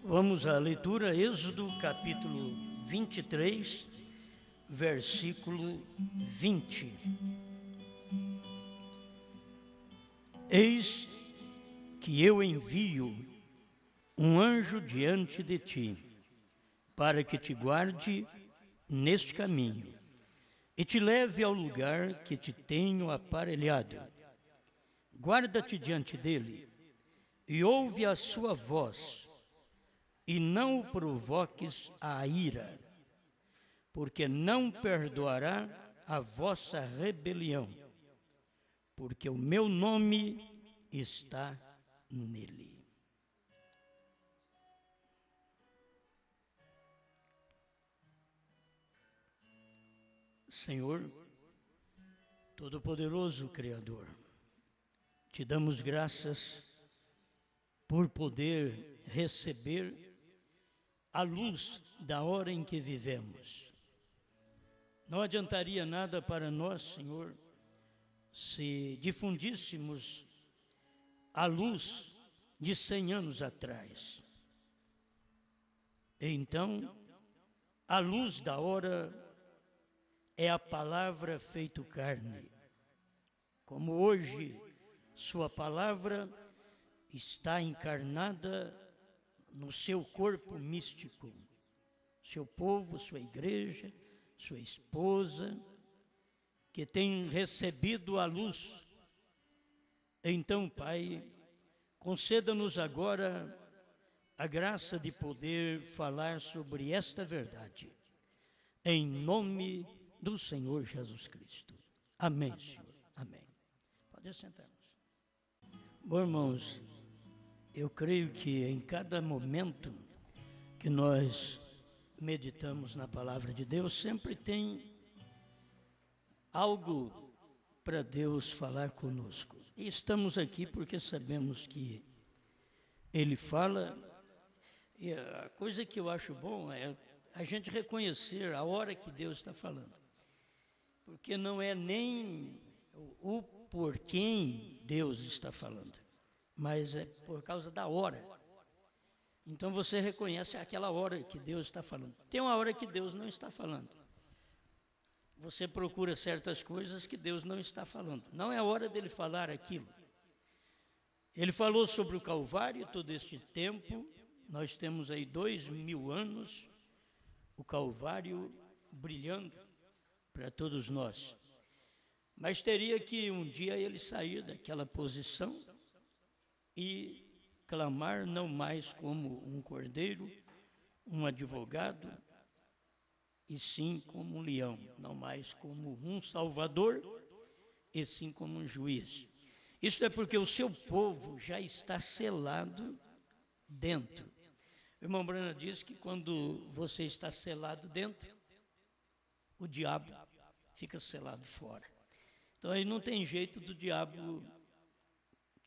Vamos à leitura, Êxodo capítulo 23, versículo 20. Eis que eu envio um anjo diante de ti, para que te guarde neste caminho e te leve ao lugar que te tenho aparelhado. Guarda-te diante dele e ouve a sua voz, e não o provoques à ira, porque não perdoará a vossa rebelião, porque o meu nome está nele. Senhor, Todo-Poderoso Criador, te damos graças por poder receber a luz da hora em que vivemos. Não adiantaria nada para nós, Senhor, se difundíssemos a luz de 100 anos atrás. Então, a luz da hora é a palavra feito carne. Como hoje sua palavra está encarnada no seu corpo místico, seu povo, sua igreja, sua esposa, que tem recebido a luz. Então, Pai, conceda-nos agora a graça de poder falar sobre esta verdade, em nome do Senhor Jesus Cristo. Amém, Senhor. Amém. Pode sentar-nos. Bom, irmãos, eu creio que em cada momento que nós meditamos na palavra de Deus, sempre tem algo para Deus falar conosco. E estamos aqui porque sabemos que Ele fala, e a coisa que eu acho bom é a gente reconhecer a hora que Deus está falando. Porque não é nem o por quem Deus está falando, mas é por causa da hora. Então você reconhece aquela hora que Deus está falando. Tem uma hora que Deus não está falando. Você procura certas coisas que Deus não está falando. Não é a hora dele falar aquilo. Ele falou sobre o Calvário todo este tempo. Nós temos aí 2000 anos, o Calvário brilhando para todos nós. Mas teria que um dia ele sair daquela posição e clamar não mais como um cordeiro, um advogado, e sim como um leão, não mais como um salvador, e sim como um juiz. Isso é porque o seu povo já está selado dentro. O irmão Brana diz que quando você está selado dentro, o diabo fica selado fora. Então aí não tem jeito do diabo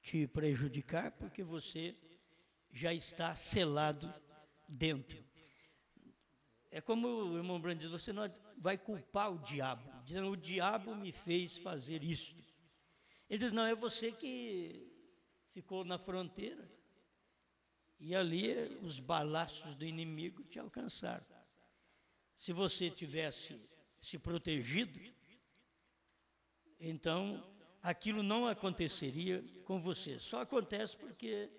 te prejudicar, porque você já está selado dentro. É como o irmão Brando diz, você não vai culpar o diabo, dizendo, o diabo me fez fazer isso. Ele diz, não, é você que ficou na fronteira, e ali os balaços do inimigo te alcançaram. Se você tivesse se protegido, então aquilo não aconteceria com você. Só acontece porque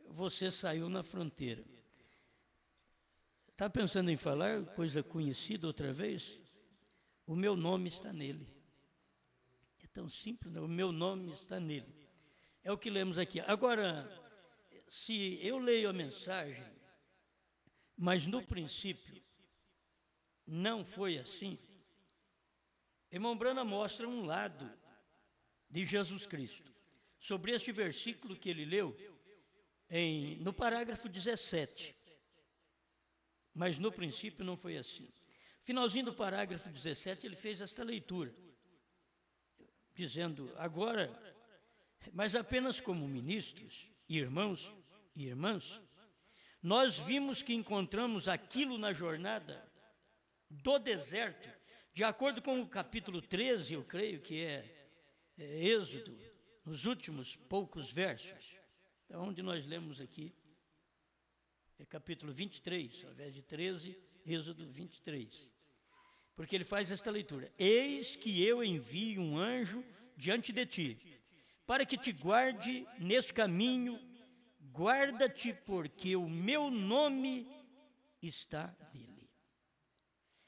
você saiu na fronteira. Está pensando em falar coisa conhecida outra vez? O meu nome está nele. É tão simples, não? O meu nome está nele. É o que lemos aqui. Agora, se eu leio a mensagem, mas no princípio não foi assim, irmão Brana mostra um lado de Jesus Cristo. Sobre este versículo que ele leu, no parágrafo 17. Mas no princípio não foi assim. Finalzinho do parágrafo 17, ele fez esta leitura, dizendo, agora, mas apenas como ministros, irmãos e irmãs, nós vimos que encontramos aquilo na jornada do deserto, de acordo com o capítulo 13, eu creio que é Êxodo, nos últimos poucos versos, onde nós lemos aqui, é capítulo 23, ao invés de 13, Êxodo 23. Porque ele faz esta leitura: eis que eu envio um anjo diante de ti, para que te guarde neste caminho, guarda-te, porque o meu nome está nele.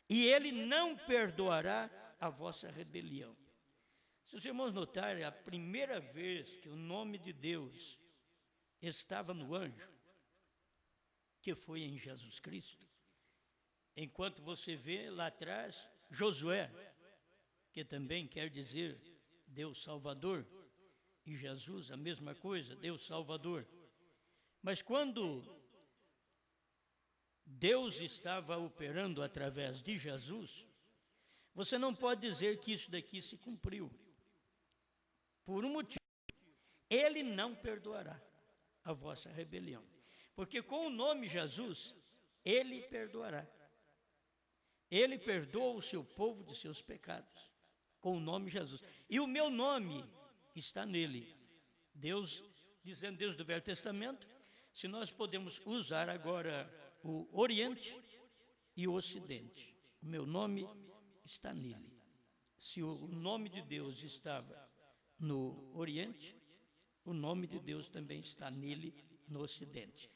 E ele não perdoará a vossa rebelião. Se os irmãos notarem, a primeira vez que o nome de Deus estava no anjo, que foi em Jesus Cristo, enquanto você vê lá atrás Josué, que também quer dizer Deus Salvador, e Jesus, a mesma coisa, Deus Salvador. Mas quando Deus estava operando através de Jesus, você não pode dizer que isso daqui se cumpriu. Por um motivo: ele não perdoará a vossa rebelião. Porque com o nome Jesus, ele perdoará. Ele perdoa o seu povo de seus pecados, com o nome Jesus. E o meu nome está nele. Deus, dizendo Deus do Velho Testamento, se nós podemos usar agora o Oriente e o Ocidente. O meu nome está nele. Se o nome de Deus estava no Oriente, o nome de Deus também está nele, no Ocidente.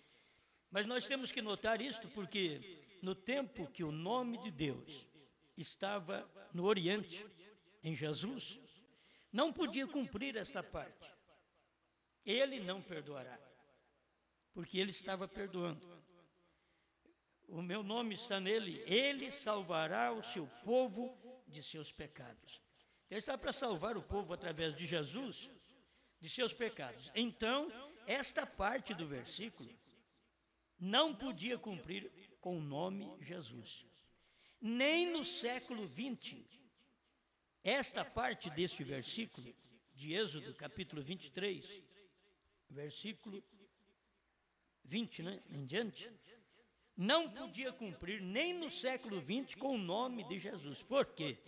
Mas nós temos que notar isto porque no tempo que o nome de Deus estava no Oriente, em Jesus, não podia cumprir esta parte. Ele não perdoará, porque ele estava perdoando. O meu nome está nele, ele salvará o seu povo de seus pecados. Ele está para salvar o povo através de Jesus, de seus pecados. Então, esta parte do versículo não podia cumprir com o nome Jesus. Nem no século 20, esta parte deste versículo, de Êxodo, capítulo 23, versículo 20, em diante, não podia cumprir nem no século 20 com o nome de Jesus. Por quê?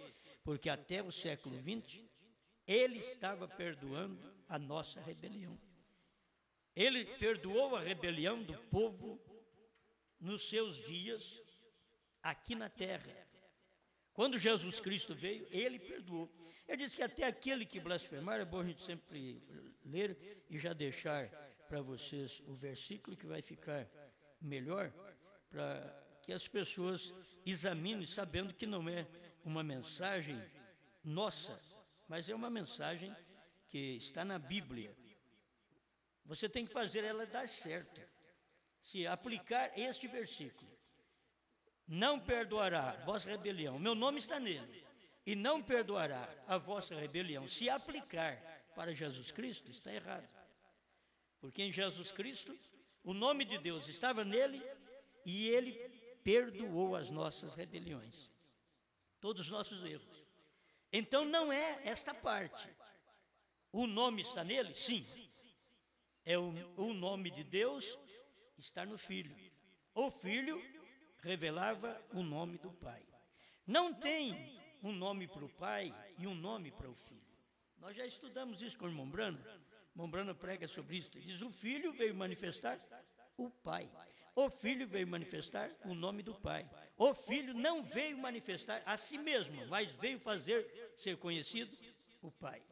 Porque até o século 20, ele estava perdoando a nossa rebelião. Ele perdoou a rebelião do povo nos seus dias aqui na terra. Quando Jesus Cristo veio, ele perdoou. Ele disse que até aquele que blasfemar, é bom a gente sempre ler e já deixar para vocês o versículo que vai ficar melhor, para que as pessoas examinem, sabendo que não é uma mensagem nossa, mas é uma mensagem que está na Bíblia. Você tem que fazer ela dar certo. Se aplicar este versículo: não perdoará a vossa rebelião, meu nome está nele, e não perdoará a vossa rebelião. Se aplicar para Jesus Cristo, está errado. Porque em Jesus Cristo, o nome de Deus estava nele, e ele perdoou as nossas rebeliões, todos os nossos erros. Então não é esta parte. O nome está nele? Sim. É o nome de Deus está no Filho. O Filho revelava o nome do Pai. Não tem um nome para o Pai e um nome para o Filho. Nós já estudamos isso com o irmão Brana. O irmão Brana prega sobre isso. Diz: o Filho veio manifestar o Pai. O Filho veio manifestar o nome do Pai. O Filho não veio manifestar a si mesmo, mas veio fazer ser conhecido o Pai.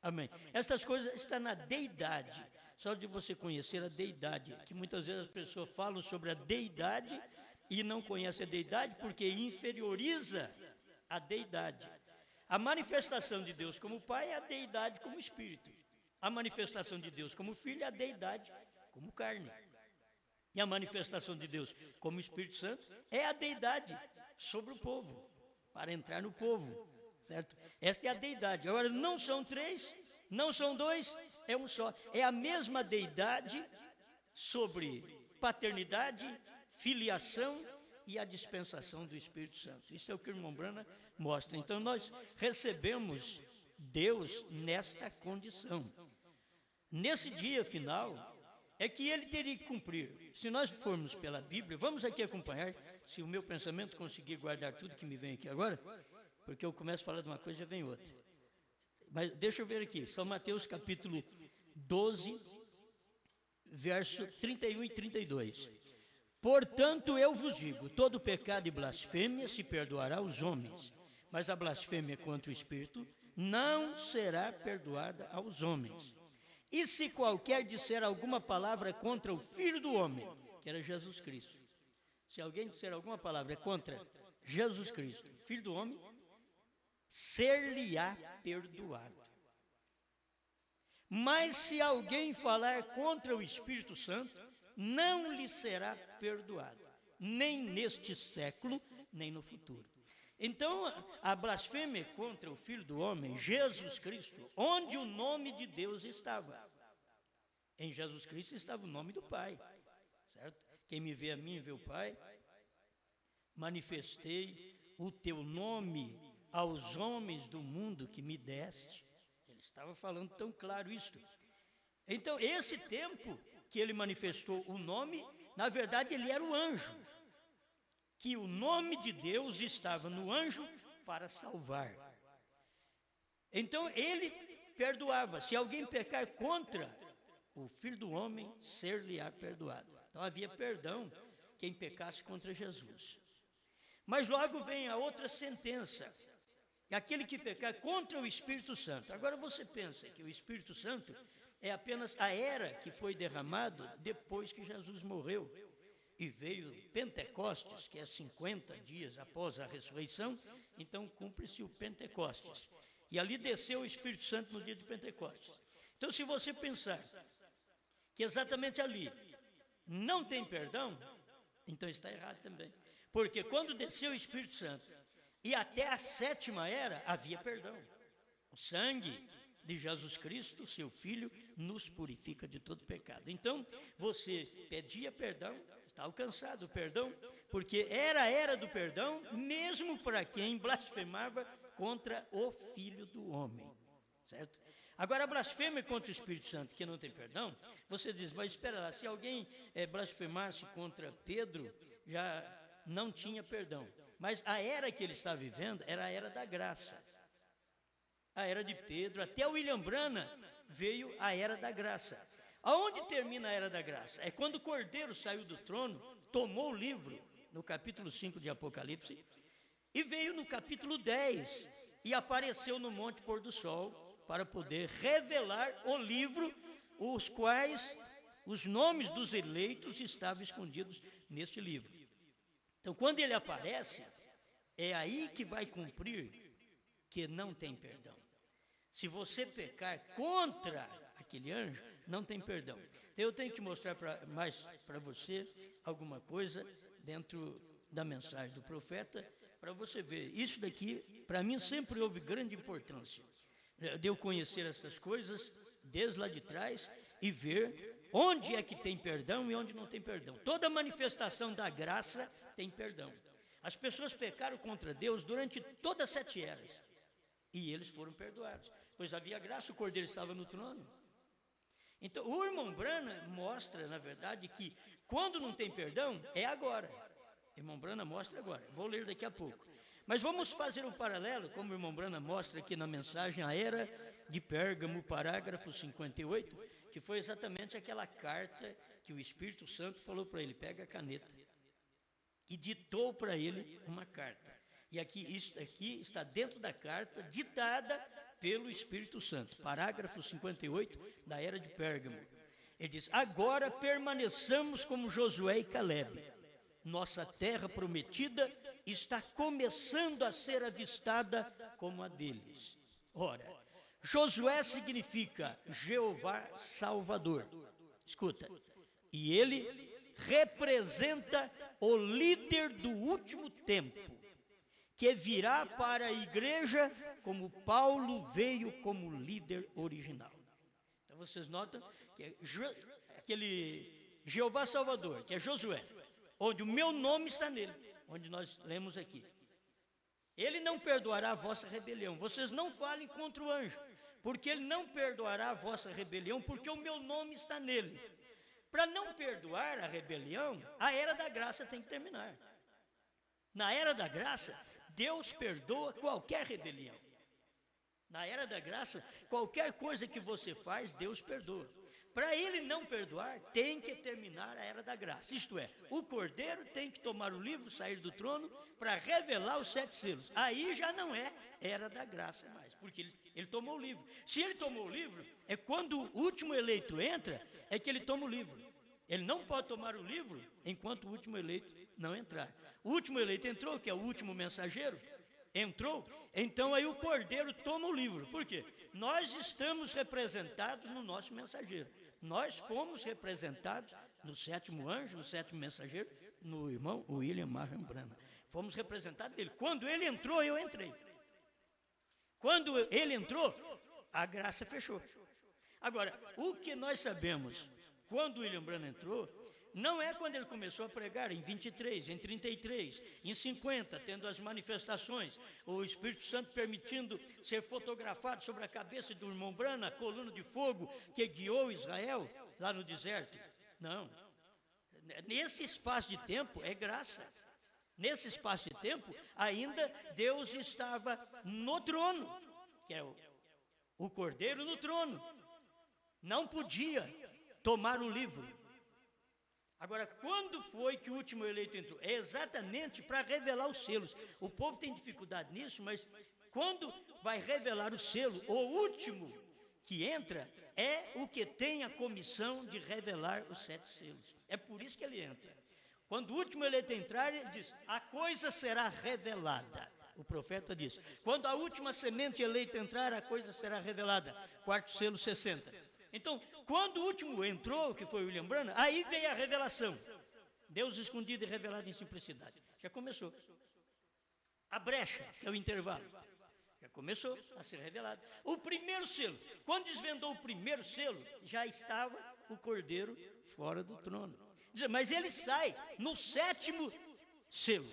Amém. Estas coisas estão na deidade. Só de você conhecer a deidade, que muitas vezes as pessoas falam sobre a deidade e não conhecem a deidade porque inferioriza a deidade. A manifestação de Deus como Pai é a deidade como Espírito. A manifestação de Deus como Filho é a deidade como carne. E a manifestação de Deus como Espírito Santo é a deidade sobre o povo, para entrar no povo, certo? Esta é a deidade. Agora, não são três, não são dois, é um só. É a mesma deidade sobre paternidade, filiação e a dispensação do Espírito Santo. Isso é o que o irmão Brana mostra. Então, nós recebemos Deus nesta condição. Nesse dia final, é que ele teria que cumprir. Se nós formos pela Bíblia, vamos aqui acompanhar, se o meu pensamento conseguir guardar tudo que me vem aqui agora, porque eu começo a falar de uma coisa e já vem outra. Mas deixa eu ver aqui, São Mateus capítulo 12, verso 31 e 32. Portanto, eu vos digo, todo pecado e blasfêmia se perdoará aos homens, mas a blasfêmia contra o Espírito não será perdoada aos homens. E se qualquer disser alguma palavra contra o Filho do Homem, que era Jesus Cristo, se alguém disser alguma palavra contra Jesus Cristo, Filho do Homem, ser-lhe-á perdoado. Mas se alguém falar contra o Espírito Santo, não lhe será perdoado, nem neste século, nem no futuro. Então, a blasfêmia contra o Filho do Homem, Jesus Cristo, onde o nome de Deus estava. Em Jesus Cristo estava o nome do Pai, certo? Quem me vê a mim, vê o Pai. Manifestei o teu nome aos homens do mundo que me deste. Ele estava falando tão claro isto. Então, esse tempo que ele manifestou o nome, na verdade, ele era o anjo. Que o nome de Deus estava no anjo para salvar. Então, ele perdoava. Se alguém pecar contra o Filho do Homem, ser-lhe-á perdoado. Então, havia perdão quem pecasse contra Jesus. Mas logo vem a outra sentença. É aquele que pecar contra o Espírito Santo. Agora você pensa que o Espírito Santo é apenas a era que foi derramado depois que Jesus morreu. E veio Pentecostes, que é 50 dias após a ressurreição, então cumpre-se o Pentecostes. E ali desceu o Espírito Santo no dia de Pentecostes. Então, se você pensar que exatamente ali não tem perdão, então está errado também. Porque quando desceu o Espírito Santo e até a 7ª era, havia perdão. O sangue de Jesus Cristo, seu Filho, nos purifica de todo pecado. Então, você pedia perdão, está alcançado o perdão, porque era a era do perdão, mesmo para quem blasfemava contra o Filho do Homem, certo? Agora, a blasfêmia contra o Espírito Santo, que não tem perdão, você diz, mas espera lá, se alguém blasfemasse contra Pedro, já não tinha perdão. Mas a era que ele está vivendo era a era da graça. A era de Pedro, até o William Branham veio a era da graça. Aonde termina a era da graça? É quando o Cordeiro saiu do trono, tomou o livro, no capítulo 5 de Apocalipse, e veio no capítulo 10, e apareceu no Monte Pôr do Sol, para poder revelar o livro, os quais os nomes dos eleitos estavam escondidos neste livro. Então, quando ele aparece, é aí que vai cumprir que não tem perdão. Se você pecar contra aquele anjo, não tem perdão. Então, eu tenho que mostrar mais para você alguma coisa dentro da mensagem do profeta, para você ver. Isso daqui, para mim, sempre houve grande importância, de eu conhecer essas coisas desde lá de trás e ver onde é que tem perdão e onde não tem perdão. Toda manifestação da graça tem perdão. As pessoas pecaram contra Deus durante todas as 7 eras e eles foram perdoados, pois havia graça, o Cordeiro estava no trono. Então, o irmão Branham mostra, na verdade, que quando não tem perdão, é agora. O irmão Branham mostra agora, vou ler daqui a pouco. Mas vamos fazer um paralelo, como o irmão Branham mostra aqui na mensagem, a era de Pérgamo, parágrafo 58, que foi exatamente aquela carta que o Espírito Santo falou para ele, pega a caneta, e ditou para ele uma carta. E aqui, isso aqui está dentro da carta, ditada pelo Espírito Santo, parágrafo 58 da era de Pérgamo. Ele diz, agora permaneçamos como Josué e Calebe. Nossa terra prometida está começando a ser avistada como a deles. Ora, Josué significa Jeová Salvador. Escuta, e ele representa o líder do último tempo, que virá para a igreja como Paulo veio como líder original. Então vocês notam que é aquele Jeová Salvador, que é Josué, onde o meu nome está nele, onde nós lemos aqui. Ele não perdoará a vossa rebelião. Vocês não falem contra o anjo, porque ele não perdoará a vossa rebelião, porque o meu nome está nele. Para não perdoar a rebelião, a era da graça tem que terminar. Na era da graça, Deus perdoa qualquer rebelião. Na era da graça, qualquer coisa que você faz, Deus perdoa. para ele não perdoar, tem que terminar a era da graça. Isto é, o Cordeiro tem que tomar o livro, sair do trono, para revelar os 7 selos. Aí já não é era da graça mais, porque ele tomou o livro. Se ele tomou o livro, é quando o último eleito entra, é que ele toma o livro. Ele não pode tomar o livro enquanto o último eleito não entrar. O último eleito entrou, que é o último mensageiro, entrou, então aí o Cordeiro toma o livro. Por quê? Nós estamos representados no nosso mensageiro. Nós fomos representados no 7º anjo, no 7º mensageiro, no irmão William Marion Branham. Fomos representados dele. Quando ele entrou, eu entrei. Quando ele entrou, a graça fechou. Agora, o que nós sabemos, quando William Branham entrou, não é quando ele começou a pregar, em 23, em 33, em 50, tendo as manifestações, o Espírito Santo permitindo ser fotografado sobre a cabeça do irmão Branham, a coluna de fogo que guiou Israel lá no deserto. Não. Nesse espaço de tempo é graça. Nesse espaço de tempo, ainda Deus estava no trono, que é o Cordeiro no trono. Não podia tomar o livro. Agora, quando foi que o último eleito entrou? É exatamente para revelar os selos. O povo tem dificuldade nisso, mas quando vai revelar o selo, o último que entra é o que tem a comissão de revelar os 7 selos. É por isso que ele entra. Quando o último eleito entrar, ele diz, a coisa será revelada. O profeta diz, quando a última semente eleita entrar, a coisa será revelada. 4º selo, 60. Então, quando o último entrou, que foi William Branham, aí veio a revelação. Deus escondido e revelado em simplicidade. Já começou. A brecha, que é o intervalo, já começou a ser revelado. O primeiro selo, quando desvendou o primeiro selo, já estava o Cordeiro fora do trono. Mas ele sai no 7º selo,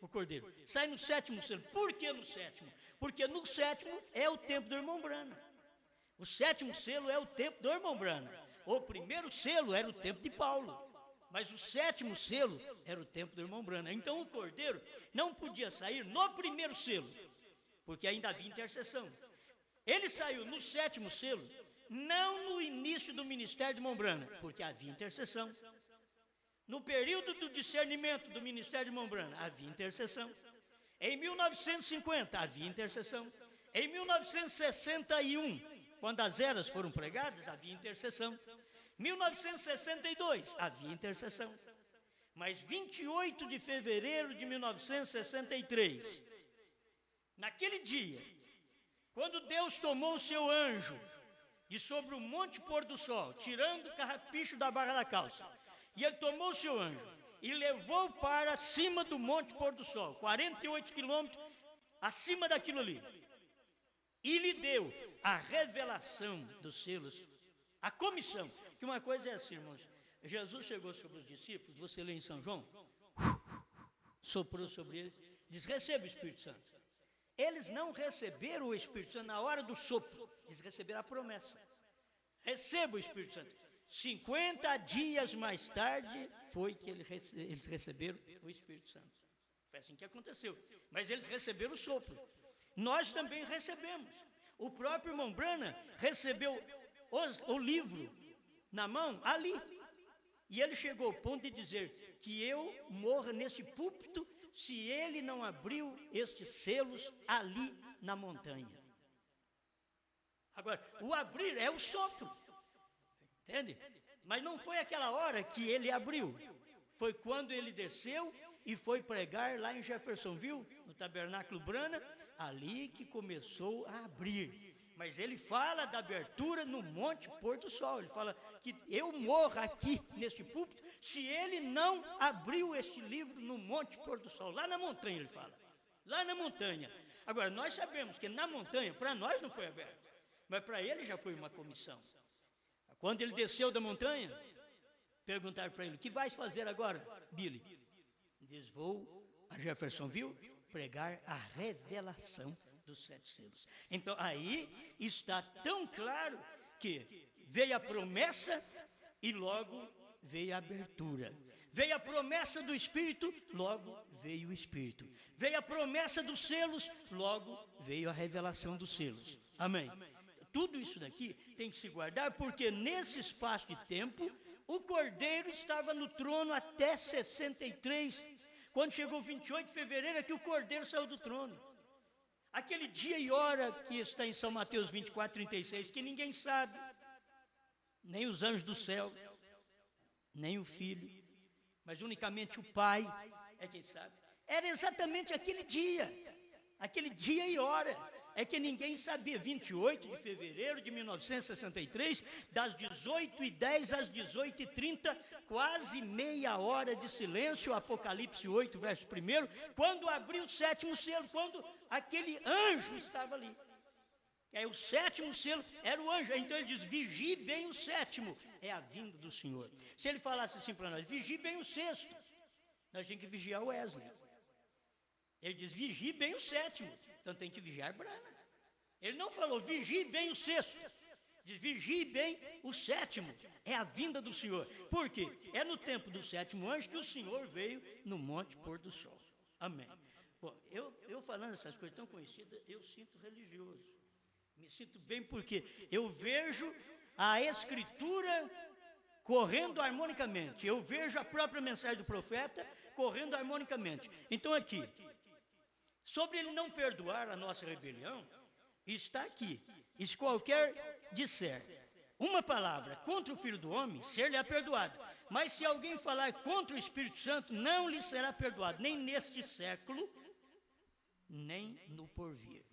o Cordeiro. Sai no 7º selo. Por que no 7º? Porque no 7º é o tempo do irmão Branham. O 7º selo é o tempo do irmão Branham. O primeiro selo era o tempo de Paulo. Mas o 7º selo era o tempo do irmão Branham. Então o Cordeiro não podia sair no primeiro selo, porque ainda havia intercessão. Ele saiu no 7º selo, não no início do ministério do irmão Branham, porque havia intercessão. No período do discernimento do ministério do irmão Branham, havia intercessão. Em 1950, havia intercessão. Em 1961, quando as eras foram pregadas, havia intercessão. 1962, havia intercessão. Mas 28 de fevereiro de 1963, naquele dia, quando Deus tomou o seu anjo de sobre o Monte Pôr do Sol, tirando o carrapicho da barra da calça, e ele tomou o seu anjo e levou para cima do Monte Pôr do Sol, 48 quilômetros acima daquilo ali, e lhe deu a revelação dos selos, a comissão. Que uma coisa é assim, irmãos, Jesus chegou sobre os discípulos, você lê em São João, soprou sobre eles, diz, receba o Espírito Santo. Eles não receberam o Espírito Santo na hora do sopro, eles receberam a promessa. Receba o Espírito Santo. 50 dias mais tarde foi que eles receberam o Espírito Santo. Foi assim que aconteceu. Mas eles receberam o sopro. Nós também recebemos. O próprio irmão Branham recebeu o livro na mão ali. E ele chegou ao ponto de dizer que eu morra nesse púlpito se ele não abriu estes selos ali na montanha. Agora, o abrir é o sopro. Entende? Mas não foi aquela hora que ele abriu. Foi quando ele desceu e foi pregar lá em Jeffersonville, no Tabernáculo Branham, ali que começou a abrir. Mas ele fala da abertura no Monte Pôr do Sol. Ele fala que eu morro aqui neste púlpito se ele não abriu este livro no Monte Pôr do Sol. Lá na montanha ele fala. Lá na montanha. Agora, nós sabemos que na montanha, para nós não foi aberto. Mas para ele já foi uma comissão. Quando ele desceu da montanha, perguntaram para ele, o que vais fazer agora, Billy? Diz, vou a Jeffersonville pregar a revelação dos 7 selos. Então, aí está tão claro que veio a promessa e logo veio a abertura. Veio a promessa do Espírito, logo veio o Espírito. Veio a promessa dos selos, logo veio a revelação dos selos. Amém. tudo isso daqui tem que se guardar, porque nesse espaço de tempo, o Cordeiro estava no trono até 63. Quando chegou 28 de fevereiro, é que o Cordeiro saiu do trono. Aquele dia e hora que está em São Mateus 24, 36, que ninguém sabe, nem os anjos do céu, nem o Filho, mas unicamente o Pai é quem sabe. Era exatamente aquele dia e hora, é que ninguém sabia. 28 de fevereiro de 1963, das 18h10 às 18h30, quase meia hora de silêncio, Apocalipse 8, verso 1, quando abriu o sétimo selo, quando aquele anjo estava ali. O sétimo selo era o anjo, então ele diz, vigie bem o sétimo, é a vinda do Senhor. Se ele falasse assim para nós, vigie bem o sexto, nós tínhamos que vigiar o Wesley. Ele diz, vigie bem o sétimo, então tem que vigiar Brana. Ele não falou, vigie bem o sexto, diz, vigie bem o sétimo, é a vinda do Senhor. Por quê? É no tempo do sétimo anjo que o Senhor veio no monte pôr do sol. Amém. Bom, eu falando essas coisas tão conhecidas, eu sinto religioso. Me sinto bem porque eu vejo a Escritura correndo harmonicamente. Eu vejo a própria mensagem do profeta correndo harmonicamente. Então aqui, sobre ele não perdoar a nossa rebelião, está aqui. E se qualquer disser uma palavra contra o Filho do Homem, ser-lhe-á perdoado. Mas se alguém falar contra o Espírito Santo, não lhe será perdoado, nem neste século, nem no porvir.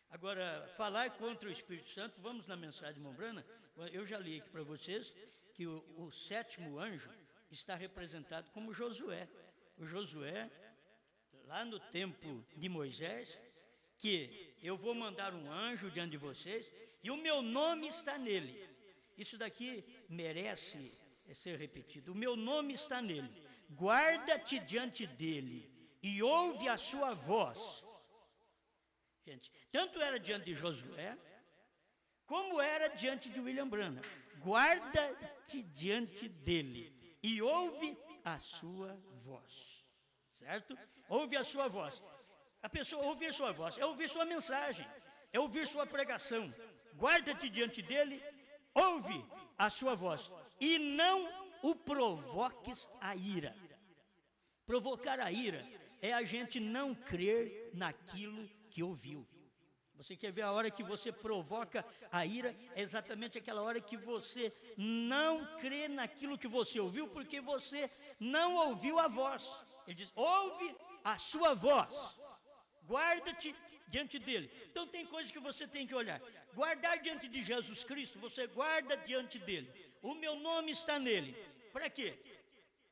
Agora, falar contra o Espírito Santo, vamos na mensagem de Mombrana, eu já li aqui para vocês que o sétimo anjo está representado como Josué. O Josué, lá no tempo de Moisés, que eu vou mandar um anjo diante de vocês e o meu nome está nele. Isso daqui merece ser repetido. O meu nome está nele. Guarda-te diante dele e ouve a sua voz. Gente, tanto era diante de Josué, como era diante de William Branham. Guarda-te diante dele e ouve a sua voz. Certo? Ouve a sua voz. A pessoa ouvir sua voz é ouvir sua mensagem, é ouvir sua pregação. Guarda-te diante dele, ouve a sua voz e não o provoques a ira. Provocar a ira é a gente não crer naquilo que ouviu. Você quer ver a hora que você provoca a ira? É exatamente aquela hora que você não crê naquilo que você ouviu, porque você não ouviu a voz. Ele diz, ouve a sua voz. Guarda-te diante dele. Então tem coisas que você tem que olhar. Guardar diante de Jesus Cristo, você guarda diante dele. O meu nome está nele. Para quê?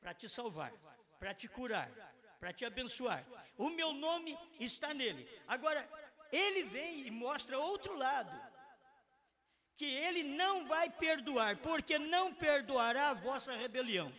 Para te salvar, para te curar, para te abençoar. O meu nome está nele. Agora, ele vem e mostra outro lado, que ele não vai perdoar, porque não perdoará a vossa rebelião.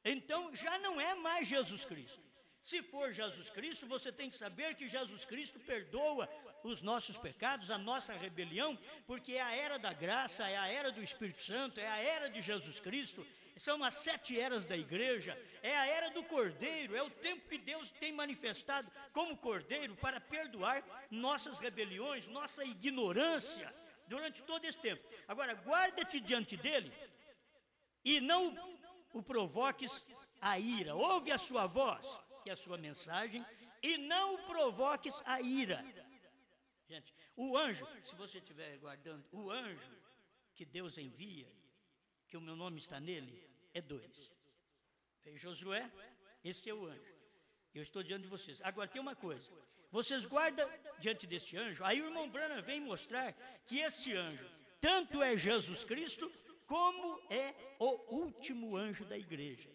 Então, já não é mais Jesus Cristo. Se for Jesus Cristo, você tem que saber que Jesus Cristo perdoa os nossos pecados, a nossa rebelião, porque é a era da graça, é a era do Espírito Santo, é a era de Jesus Cristo, são as 7 eras da igreja, é a era do Cordeiro, é o tempo que Deus tem manifestado como Cordeiro para perdoar nossas rebeliões, nossa ignorância durante todo esse tempo. Agora, guarda-te diante dele e não o provoques a ira, ouve a sua voz, que é a sua mensagem, e não o provoques a ira. Gente, o anjo, se você estiver guardando, o anjo que Deus envia, que o meu nome está nele, é 2. Veio Josué, este é o anjo. Eu estou diante de vocês. Agora tem uma coisa, vocês guardam diante deste anjo, aí o irmão Branham vem mostrar que este anjo, tanto é Jesus Cristo, como é o último anjo da igreja.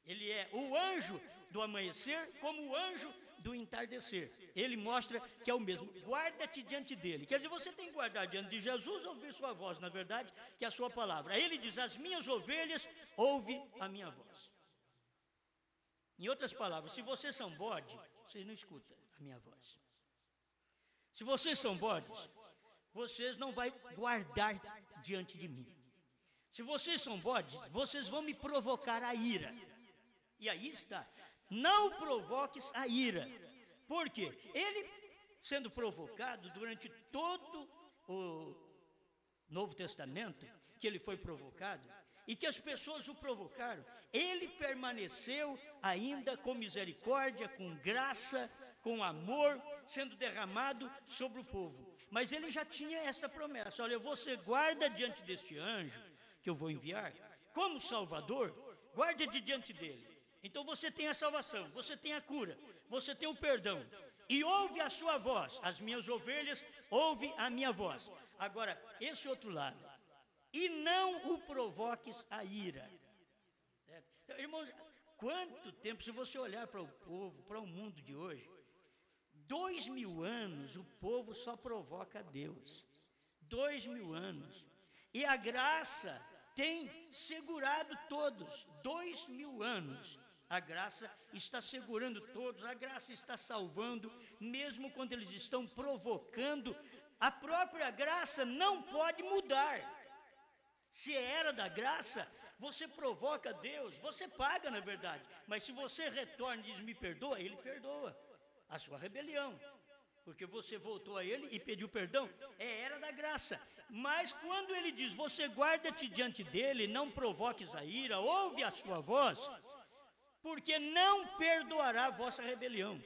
Ele é o anjo do amanhecer, como o anjo do entardecer. Ele mostra que é o mesmo. Guarda-te diante dele. Quer dizer, você tem que guardar diante de Jesus, ouvir sua voz, na verdade, que é a sua palavra. Aí ele diz, as minhas ovelhas, ouve a minha voz. Em outras palavras, se vocês são bode, vocês não escutam a minha voz. Se vocês são bodes, vocês não vão guardar diante de mim. Se vocês são bodes, vocês vão me provocar a ira. E aí está, não provoques a ira. Por quê? Ele, sendo provocado durante todo Novo Testamento, que ele foi provocado, e que as pessoas o provocaram, ele permaneceu ainda com misericórdia, com graça, com amor, sendo derramado sobre o povo. Mas ele já tinha esta promessa: olha, você guarda diante deste anjo, que eu vou enviar, como Salvador, guarda diante dele. Então você tem a salvação, você tem a cura, você tem o perdão, e ouve a sua voz, as minhas ovelhas ouvem a minha voz. Agora, esse outro lado, e não o provoques a ira. Então, irmãos, quanto tempo, se você olhar para o povo, para o mundo de hoje, 2000 anos o povo só provoca a Deus. 2000 anos. E a graça tem segurado todos. 2000 anos. A graça está segurando todos, a graça está salvando, mesmo quando eles estão provocando. A própria graça não pode mudar. Se era da graça, você provoca Deus, você paga na verdade, mas se você retorna e diz me perdoa, ele perdoa a sua rebelião, porque você voltou a ele e pediu perdão, era da graça. Mas quando ele diz você guarda-te diante dele, não provoques a ira, ouve a sua voz, porque não perdoará a vossa rebelião.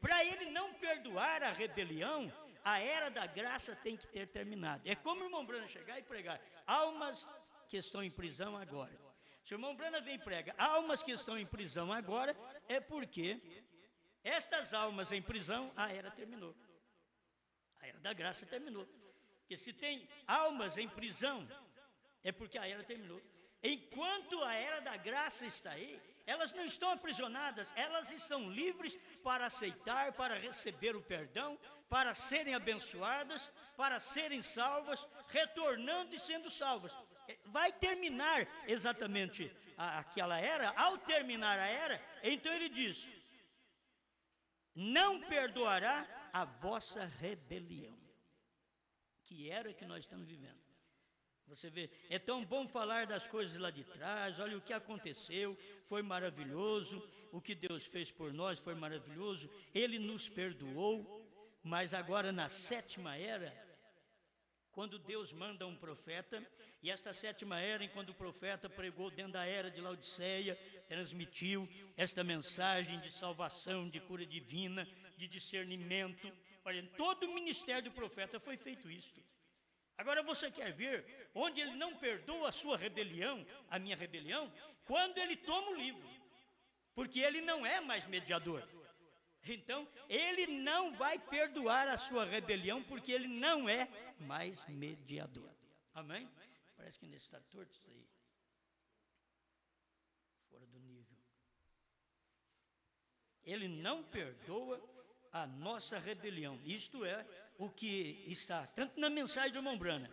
Para ele não perdoar a rebelião, a era da graça tem que ter terminado. É como o irmão Brana chegar e pregar almas que estão em prisão agora. Se o irmão Brana vem e prega almas que estão em prisão agora, é porque estas almas em prisão, a era terminou. A era da graça terminou. Porque se tem almas em prisão, é porque a era terminou. Enquanto a era da graça está aí, elas não estão aprisionadas, elas estão livres para aceitar, para receber o perdão, para serem abençoadas, para serem salvas, retornando e sendo salvas. Vai terminar exatamente aquela era. Ao terminar a era, então ele diz: não perdoará a vossa rebelião. Que era que nós estamos vivendo. Você vê, é tão bom falar das coisas lá de trás, olha o que aconteceu, foi maravilhoso, o que Deus fez por nós foi maravilhoso, Ele nos perdoou, mas agora na sétima era, quando Deus manda um profeta, e esta sétima era, quando o profeta pregou dentro da era de Laodiceia, transmitiu esta mensagem de salvação, de cura divina, de discernimento, olha, todo o ministério do profeta foi feito isto. Agora você quer ver onde ele não perdoa a sua rebelião, a minha rebelião, quando ele toma o livro, porque ele não é mais mediador. Então, ele não vai perdoar a sua rebelião, porque ele não é mais mediador. Amém? Parece que ainda está torto isso aí. Fora do nível. Ele não perdoa a nossa rebelião. Isto é o que está tanto na mensagem do irmão Brana.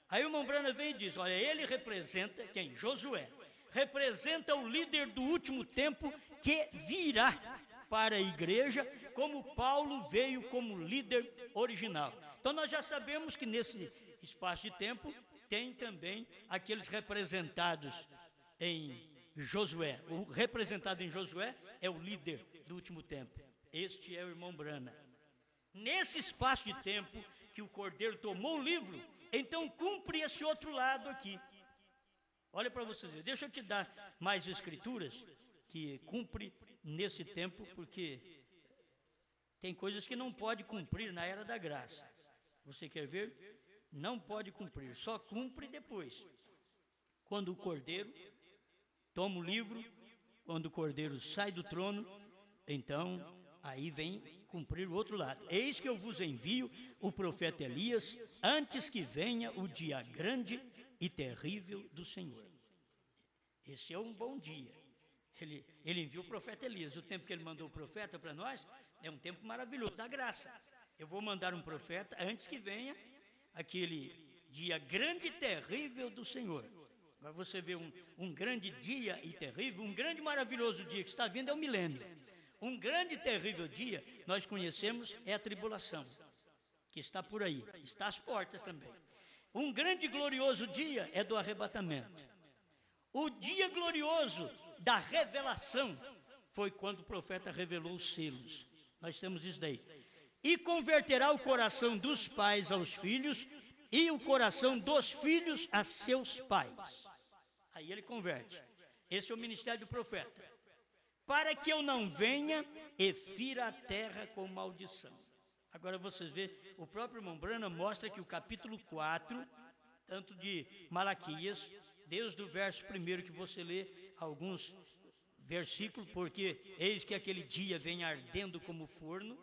Aí o irmão Brana vem e diz, olha, ele representa quem? Josué. Representa o líder do último tempo que virá para a igreja, como Paulo veio como líder original. Então nós já sabemos que nesse espaço de tempo tem também aqueles representados em Josué. O representado em Josué é o líder do último tempo. Este é o irmão Brana. Nesse espaço de tempo que o Cordeiro tomou o livro, então cumpre esse outro lado aqui. Olha para vocês verem. Deixa eu te dar mais escrituras que cumpre nesse tempo, porque tem coisas que não pode cumprir na era da graça. Você quer ver? Não pode cumprir, só cumpre depois. Quando o Cordeiro toma o livro, quando o Cordeiro sai do trono, então aí vem cumprir o outro lado. Eis que eu vos envio o profeta Elias, antes que venha o dia grande e terrível do Senhor. Esse é um bom dia. Ele enviou o profeta Elias. O tempo que ele mandou o profeta para nós é um tempo maravilhoso, da graça. Eu vou mandar um profeta antes que venha aquele dia grande e terrível do Senhor. Agora você vê um grande dia e terrível, um grande e maravilhoso dia que está vindo é o milênio. Um grande e terrível dia, nós conhecemos, é a tribulação, que está por aí, está às portas também. Um grande e glorioso dia é do arrebatamento. O dia glorioso da revelação foi quando o profeta revelou os selos. Nós temos isso daí. E converterá o coração dos pais aos filhos e o coração dos filhos a seus pais. Aí ele converte. Esse é o ministério do profeta. Para que eu não venha e fira a terra com maldição. Agora vocês veem, o próprio irmão Branham mostra que o capítulo 4, tanto de Malaquias, desde o verso 1 que você lê, alguns versículos, porque eis que aquele dia vem ardendo como forno,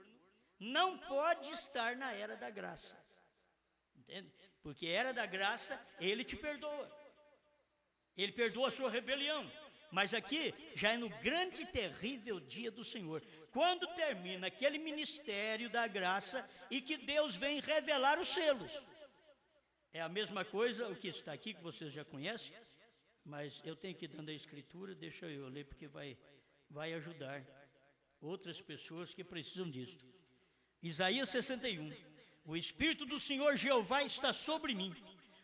não pode estar na era da graça. Entende? Porque era da graça, ele te perdoa. Ele perdoa a sua rebelião. Mas aqui já é no grande e terrível dia do Senhor. Quando termina aquele ministério da graça e que Deus vem revelar os selos. É a mesma coisa o que está aqui, que vocês já conhecem. Mas eu tenho que ir dando a escritura, deixa eu ler, porque vai ajudar outras pessoas que precisam disso. Isaías 61. O Espírito do Senhor Jeová está sobre mim,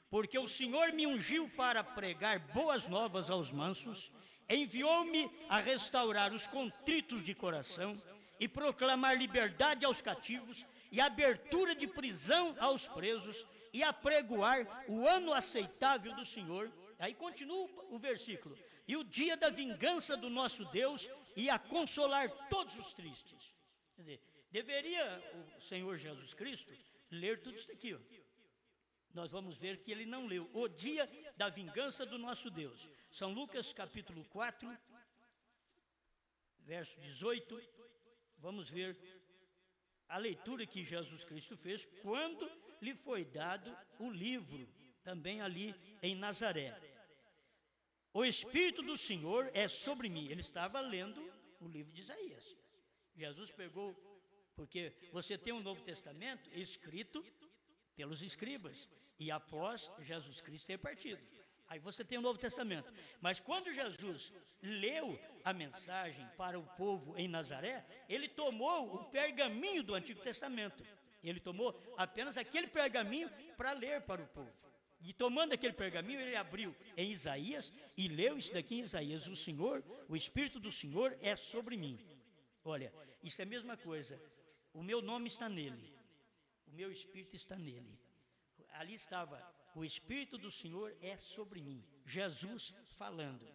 porque o Senhor me ungiu para pregar boas novas aos mansos, enviou-me a restaurar os contritos de coração e proclamar liberdade aos cativos e abertura de prisão aos presos e apregoar o ano aceitável do Senhor. Aí continua o versículo. E o dia da vingança do nosso Deus e a consolar todos os tristes. Quer dizer, deveria o Senhor Jesus Cristo ler tudo isso aqui, ó. Nós vamos ver que ele não leu. O dia da vingança do nosso Deus. São Lucas capítulo 4, verso 18. Vamos ver a leitura que Jesus Cristo fez quando lhe foi dado o livro, também ali em Nazaré. O Espírito do Senhor é sobre mim. Ele estava lendo o livro de Isaías. Jesus pegou, porque você tem um Novo Testamento escrito pelos escribas, e após Jesus Cristo ter partido. Aí você tem o Novo Testamento. Mas quando Jesus leu a mensagem para o povo em Nazaré, ele tomou o pergaminho do Antigo Testamento. Ele tomou apenas aquele pergaminho para ler para o povo. E tomando aquele pergaminho, ele abriu em Isaías e leu isso daqui em Isaías. O Senhor, o Espírito do Senhor é sobre mim. Olha, isso é a mesma coisa. O meu nome está nele. O meu Espírito está nele. Ali estava, o Espírito do Senhor é sobre mim. Jesus falando.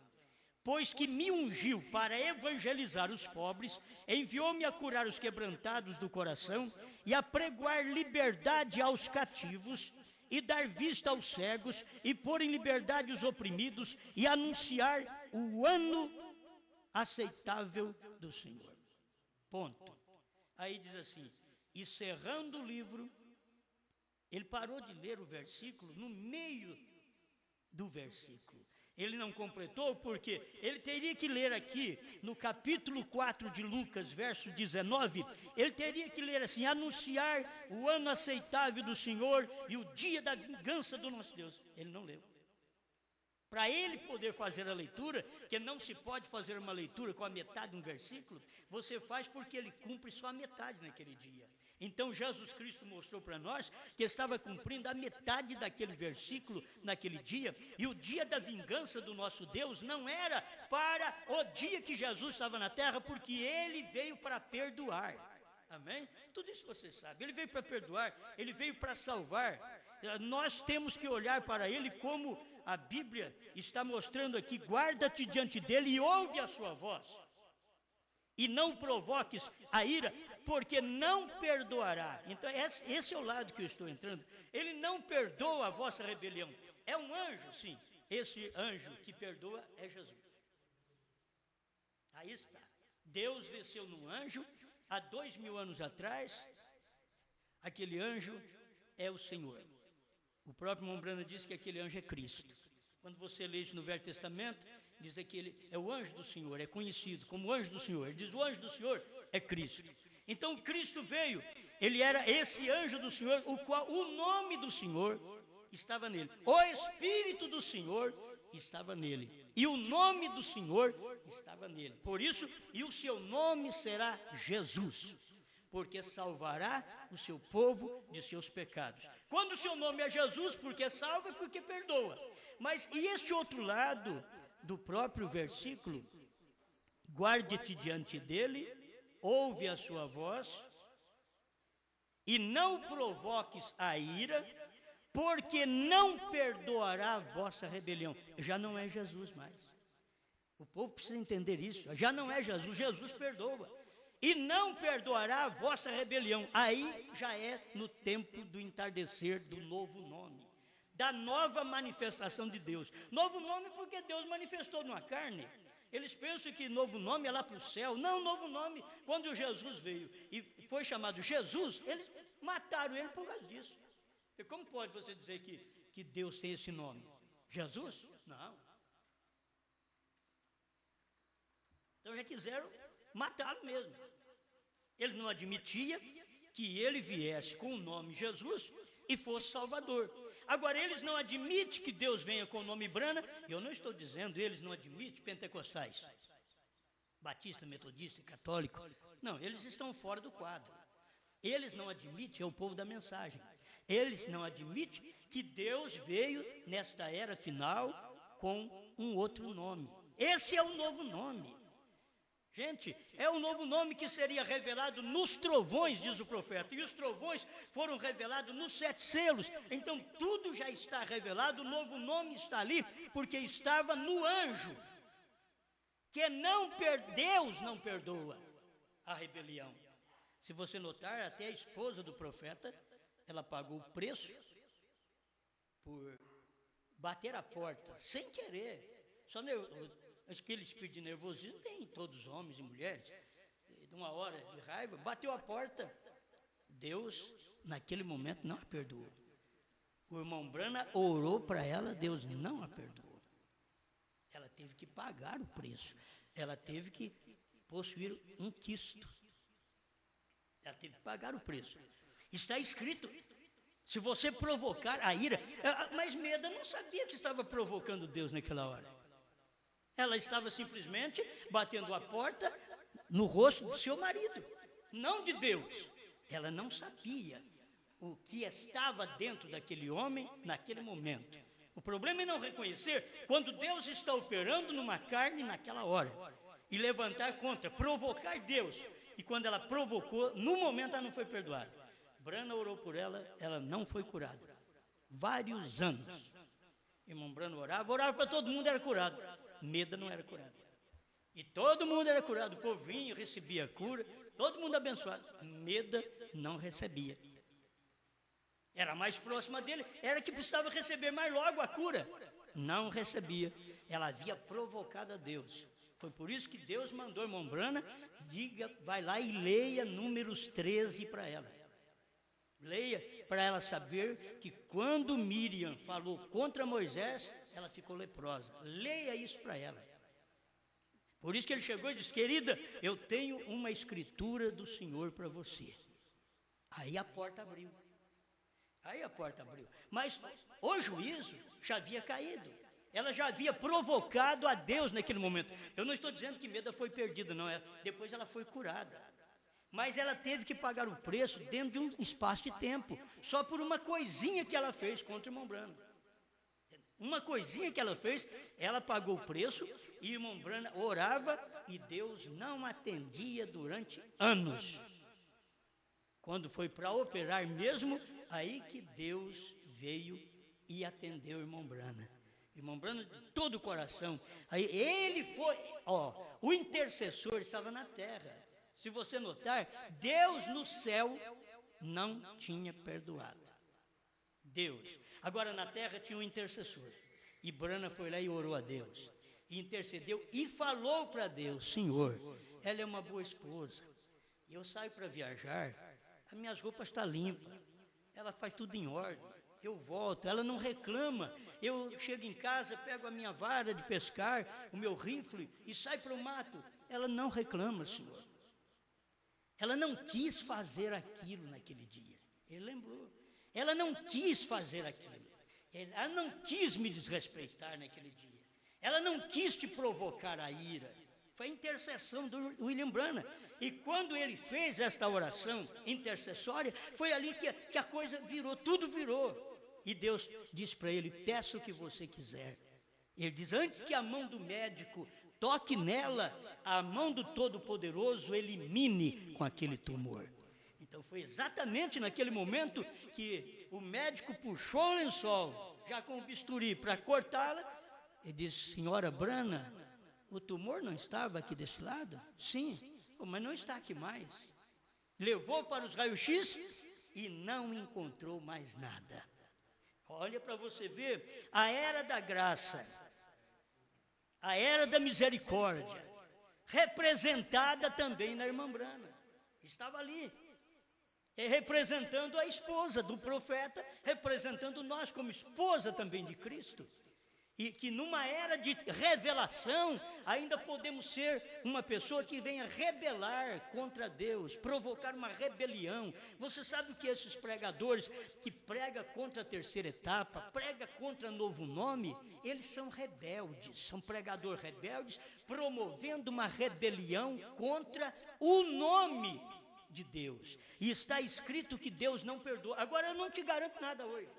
Pois que me ungiu para evangelizar os pobres, enviou-me a curar os quebrantados do coração e a pregoar liberdade aos cativos e dar vista aos cegos e pôr em liberdade os oprimidos e anunciar o ano aceitável do Senhor. Ponto. Aí diz assim, e cerrando o livro, ele parou de ler o versículo no meio do versículo. Ele não completou porque ele teria que ler aqui no capítulo 4 de Lucas, verso 19, ele teria que ler assim, anunciar o ano aceitável do Senhor e o dia da vingança do nosso Deus. Ele não leu. Para ele poder fazer a leitura, que não se pode fazer uma leitura com a metade de um versículo, você faz porque ele cumpre só a metade naquele dia. Então Jesus Cristo mostrou para nós que estava cumprindo a metade daquele versículo naquele dia, e o dia da vingança do nosso Deus não era para o dia que Jesus estava na terra, porque ele veio para perdoar. Amém? Tudo isso você sabe. Ele veio para perdoar, ele veio para salvar. Nós temos que olhar para ele como a Bíblia está mostrando aqui, guarda-te diante dele e ouve a sua voz. E não provoques a ira, porque não perdoará. Então, esse é o lado que eu estou entrando. Ele não perdoa a vossa rebelião. É um anjo, sim. Esse anjo que perdoa é Jesus. Aí está. Deus desceu num anjo, há 2000 anos atrás, aquele anjo é o Senhor. O próprio Mombrana diz que aquele anjo é Cristo. Quando você lê isso no Velho Testamento, diz que ele é o anjo do Senhor, é conhecido como o anjo do Senhor. Ele diz, o anjo do Senhor é Cristo. Então Cristo veio, ele era esse anjo do Senhor, o qual o nome do Senhor estava nele. O Espírito do Senhor estava nele. E o nome do Senhor estava nele. Por isso, e o seu nome será Jesus, porque salvará o seu povo de seus pecados. Quando o seu nome é Jesus, porque salva, porque perdoa. Mas e este outro lado do próprio versículo? Guarde-te diante dele, ouve a sua voz, e não provoques a ira, porque não perdoará a vossa rebelião. Já não é Jesus mais. O povo precisa entender isso. Já não é Jesus, Jesus perdoa. E não perdoará a vossa rebelião. Aí já é no tempo do entardecer do novo nome, da nova manifestação de Deus. Novo nome porque Deus manifestou numa carne. Eles pensam que novo nome é lá para o céu. Não, novo nome, quando Jesus veio e foi chamado Jesus, eles mataram ele por causa disso. E como pode você dizer que Deus tem esse nome? Jesus? Não. Então já quiseram matá-lo mesmo. Eles não admitiam que ele viesse com o nome Jesus e fosse Salvador. Agora, eles não admitem que Deus venha com o nome Brana. Eu não estou dizendo eles não admitem pentecostais, batista, metodista, católico. Não, eles estão fora do quadro. Eles não admitem, é o povo da mensagem. Eles não admitem que Deus veio nesta era final com um outro nome. Esse é o novo nome. Gente, é o novo nome que seria revelado nos trovões, diz o profeta. E os trovões foram revelados nos 7 selos. Então tudo já está revelado, o novo nome está ali, porque estava no anjo. Que Deus não perdoa a rebelião. Se você notar, até a esposa do profeta, ela pagou o preço por bater a porta, sem querer. Só aquele espírito de nervosismo tem em todos os homens e mulheres. De uma hora de raiva, bateu a porta. Deus, naquele momento, não a perdoou. O irmão Brana orou para ela, Deus não a perdoou. Ela teve que pagar o preço. Ela teve que possuir um quisto. Ela teve que pagar o preço. Está escrito, se você provocar a ira... Mas Meda não sabia que estava provocando Deus naquela hora. Ela estava simplesmente batendo a porta no rosto do seu marido, não de Deus. Ela não sabia o que estava dentro daquele homem naquele momento. O problema é não reconhecer quando Deus está operando numa carne naquela hora. E levantar contra, provocar Deus. E quando ela provocou, no momento ela não foi perdoada. Brana orou por ela, ela não foi curada. Vários anos. Irmão Brana orava para todo mundo, era curado. Meda não era curado. E todo mundo era curado. O povinho recebia a cura, todo mundo abençoado. Meda não recebia. Era mais próxima dele, era que precisava receber mais logo a cura. Não recebia. Ela havia provocado a Deus. Foi por isso que Deus mandou, irmão Brana, vai lá e leia Números 13 para ela. Leia para ela saber que quando Miriam falou contra Moisés, ela ficou leprosa. Leia isso para ela. Por isso que ele chegou e disse, querida, eu tenho uma escritura do Senhor para você. Aí a porta abriu. Mas o juízo já havia caído. Ela já havia provocado a Deus naquele momento. Eu não estou dizendo que Meda foi perdida, não. Depois ela foi curada. Mas ela teve que pagar o preço dentro de um espaço de tempo. Só por uma coisinha que ela fez contra o irmão Brana. Uma coisinha que ela fez, ela pagou o preço e o irmão Brana orava e Deus não atendia durante anos. Quando foi para operar mesmo, aí que Deus veio e atendeu o irmão Brana. Irmão Brana, de todo o coração. Aí ele foi, o intercessor estava na terra. Se você notar, Deus no céu não tinha perdoado. Deus. Agora na terra tinha um intercessor. E Brana foi lá e orou a Deus. E intercedeu e falou para Deus, Senhor, ela é uma boa esposa. Eu saio para viajar, as minhas roupas estão limpas. Ela faz tudo em ordem. Eu volto, ela não reclama. Eu chego em casa, pego a minha vara de pescar, o meu rifle e saio para o mato. Ela não reclama, Senhor. Ela não quis fazer aquilo naquele dia. Ele lembrou. Ela não quis fazer aquilo. Ela não quis me desrespeitar naquele dia. Ela não quis te provocar a ira. Foi a intercessão do William Branham. E quando ele fez esta oração intercessória, foi ali que a coisa virou, tudo virou. E Deus disse para ele, peça o que você quiser. Ele diz, antes que a mão do médico toque nela, a mão do Todo-Poderoso elimine com aquele tumor. Então foi exatamente naquele momento que o médico puxou o lençol, já com o bisturi, para cortá-la, e disse: senhora Brana, o tumor não estava aqui desse lado? Sim, mas não está aqui mais. Levou para os raios-x e não encontrou mais nada. Olha para você ver, a era da graça, a era da misericórdia, representada também na irmã Brana. Estava ali, representando a esposa do profeta, representando nós como esposa também de Cristo. E que numa era de revelação, ainda podemos ser uma pessoa que venha rebelar contra Deus, provocar uma rebelião. Você sabe o que esses pregadores que pregam contra a terceira etapa, pregam contra novo nome, eles são rebeldes, são pregadores rebeldes, promovendo uma rebelião contra o nome de Deus. E está escrito que Deus não perdoa. Agora eu não te garanto nada hoje.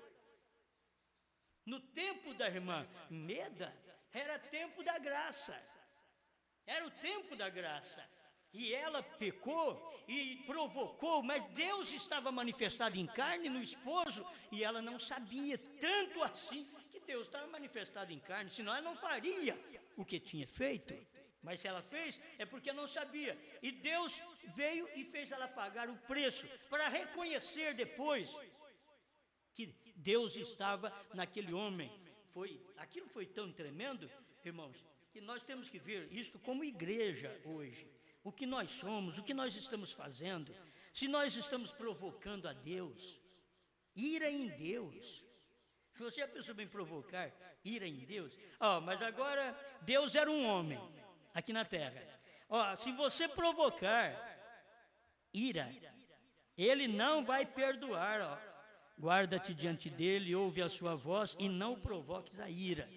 No tempo da irmã Meda, era tempo da graça. Era o tempo da graça. E ela pecou e provocou, mas Deus estava manifestado em carne no esposo, e ela não sabia, tanto assim que Deus estava manifestado em carne, senão ela não faria o que tinha feito. Mas se ela fez, é porque não sabia. E Deus veio e fez ela pagar o preço, para reconhecer depois que Deus estava naquele homem. Aquilo foi tão tremendo, irmãos, que nós temos que ver isto como igreja hoje. O que nós somos, o que nós estamos fazendo, se nós estamos provocando a Deus, ira em Deus. Se você é a pessoa bem provocar, ira em Deus. Mas agora, Deus era um homem aqui na terra. Se você provocar ira, Ele não vai perdoar, Guarda-te diante dele, ouve a sua voz e não provoques a ira,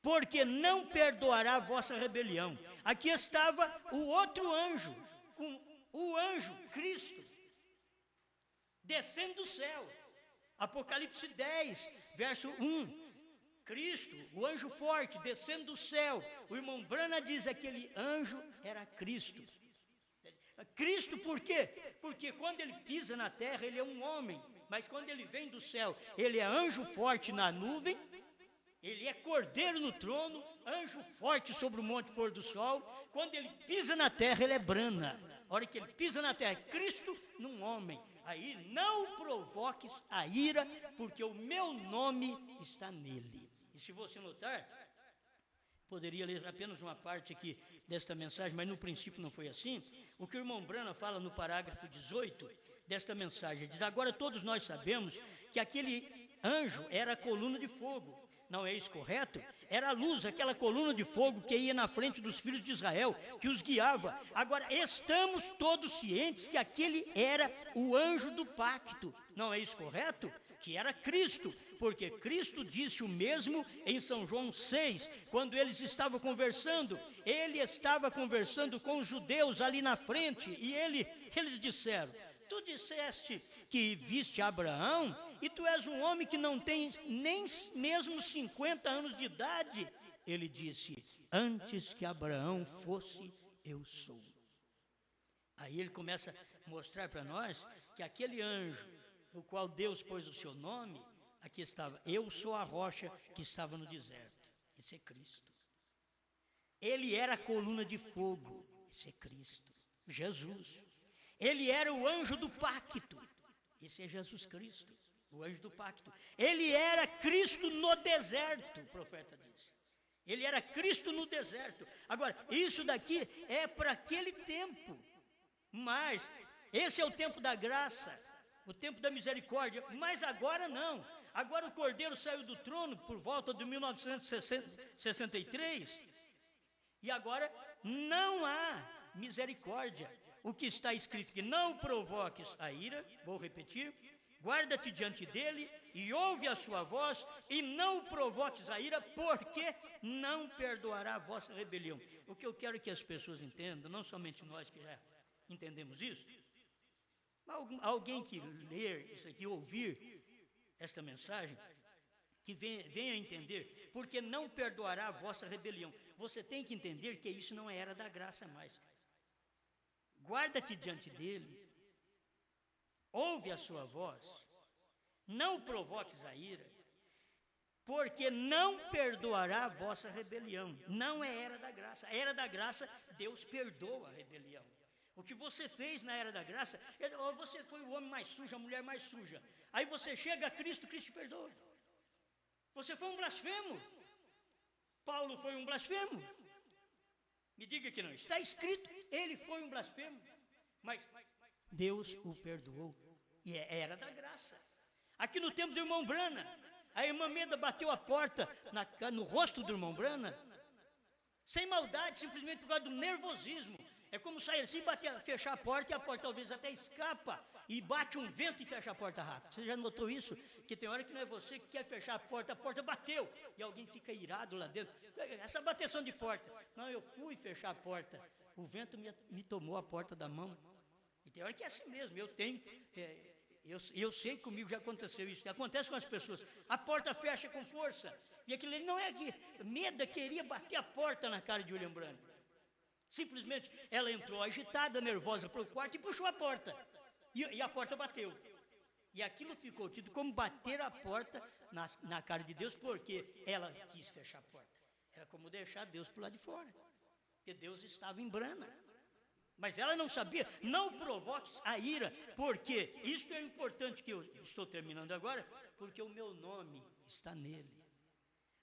porque não perdoará a vossa rebelião. Aqui estava o outro anjo, o anjo Cristo, descendo do céu. Apocalipse 10, verso 1. Cristo, o anjo forte, descendo do céu. O irmão Brana diz que aquele anjo era Cristo. Cristo por quê? Porque quando ele pisa na terra, ele é um homem, mas quando ele vem do céu, ele é anjo forte na nuvem, ele é cordeiro no trono, anjo forte sobre o monte pôr do sol. Quando ele pisa na terra, ele é Brana. A hora que ele pisa na terra, Cristo num homem. Aí não provoques a ira, porque o meu nome está nele. E se você notar, poderia ler apenas uma parte aqui desta mensagem, mas no princípio não foi assim. O que o irmão Brana fala no parágrafo 18 desta mensagem, diz: agora todos nós sabemos que aquele anjo era a coluna de fogo. Não é isso correto? Era a luz, aquela coluna de fogo que ia na frente dos filhos de Israel, que os guiava. Agora, estamos todos cientes que aquele era o anjo do pacto. Não é isso correto? Que era Cristo, porque Cristo disse o mesmo em São João 6, quando eles estavam conversando. Ele estava conversando com os judeus ali na frente, e eles disseram: tu disseste que viste Abraão, e tu és um homem que não tem nem mesmo 50 anos de idade. Ele disse: antes que Abraão fosse, eu sou. Aí ele começa a mostrar para nós que aquele anjo, no qual Deus pôs o seu nome, aqui estava: eu sou a rocha que estava no deserto. Esse é Cristo. Ele era a coluna de fogo. Esse é Cristo, Jesus. Ele era o anjo do pacto. Esse é Jesus Cristo, o anjo do pacto. Ele era Cristo no deserto, o profeta diz. Ele era Cristo no deserto. Agora, isso daqui é para aquele tempo. Mas esse é o tempo da graça, o tempo da misericórdia. Mas agora não. Agora o Cordeiro saiu do trono por volta de 1963. E agora não há misericórdia. O que está escrito que não provoques a ira, vou repetir: guarda-te diante dele e ouve a sua voz, e não provoques a ira, porque não perdoará a vossa rebelião. O que eu quero que as pessoas entendam, não somente nós que já entendemos isso, alguém que ler isso aqui, ouvir esta mensagem, que venha entender, porque não perdoará a vossa rebelião. Você tem que entender que isso não é era da graça mais. Guarda-te diante dele ouve a sua voz, não provoques a ira, porque não perdoará a vossa rebelião. Não é era da graça. A era da graça, Deus perdoa a rebelião. O que você fez na era da graça, ou você foi o homem mais sujo, a mulher mais suja. Aí você chega a Cristo, Cristo te perdoa. Você foi um blasfemo. Paulo foi um blasfemo. Me diga que não. Está escrito, ele foi um blasfemo. Mas Deus o perdoou. E era da graça. Aqui no tempo do irmão Brana, a irmã Meda bateu a porta no rosto do irmão Brana, sem maldade, simplesmente por causa do nervosismo. É como sair assim, fechar a porta, e a porta talvez até escapa, e bate um vento e fecha a porta rápido. Você já notou isso? Que tem hora que não é você que quer fechar a porta bateu, e alguém fica irado lá dentro. Essa bateção de porta. Não, eu fui fechar a porta, o vento me tomou a porta da mão. E tem hora que é assim mesmo, eu sei que comigo já aconteceu isso, acontece com as pessoas, a porta fecha com força, e aquilo não é que Meda queria bater a porta na cara de William Branham, simplesmente ela entrou agitada, nervosa para o quarto e puxou a porta, e a porta bateu, e aquilo ficou tido como bater a porta na cara de Deus, porque ela quis fechar a porta, era como deixar Deus para o lado de fora, porque Deus estava em Brana. Mas ela não sabia, não provoques a ira, porque isto é importante que eu estou terminando agora, porque o meu nome está nele.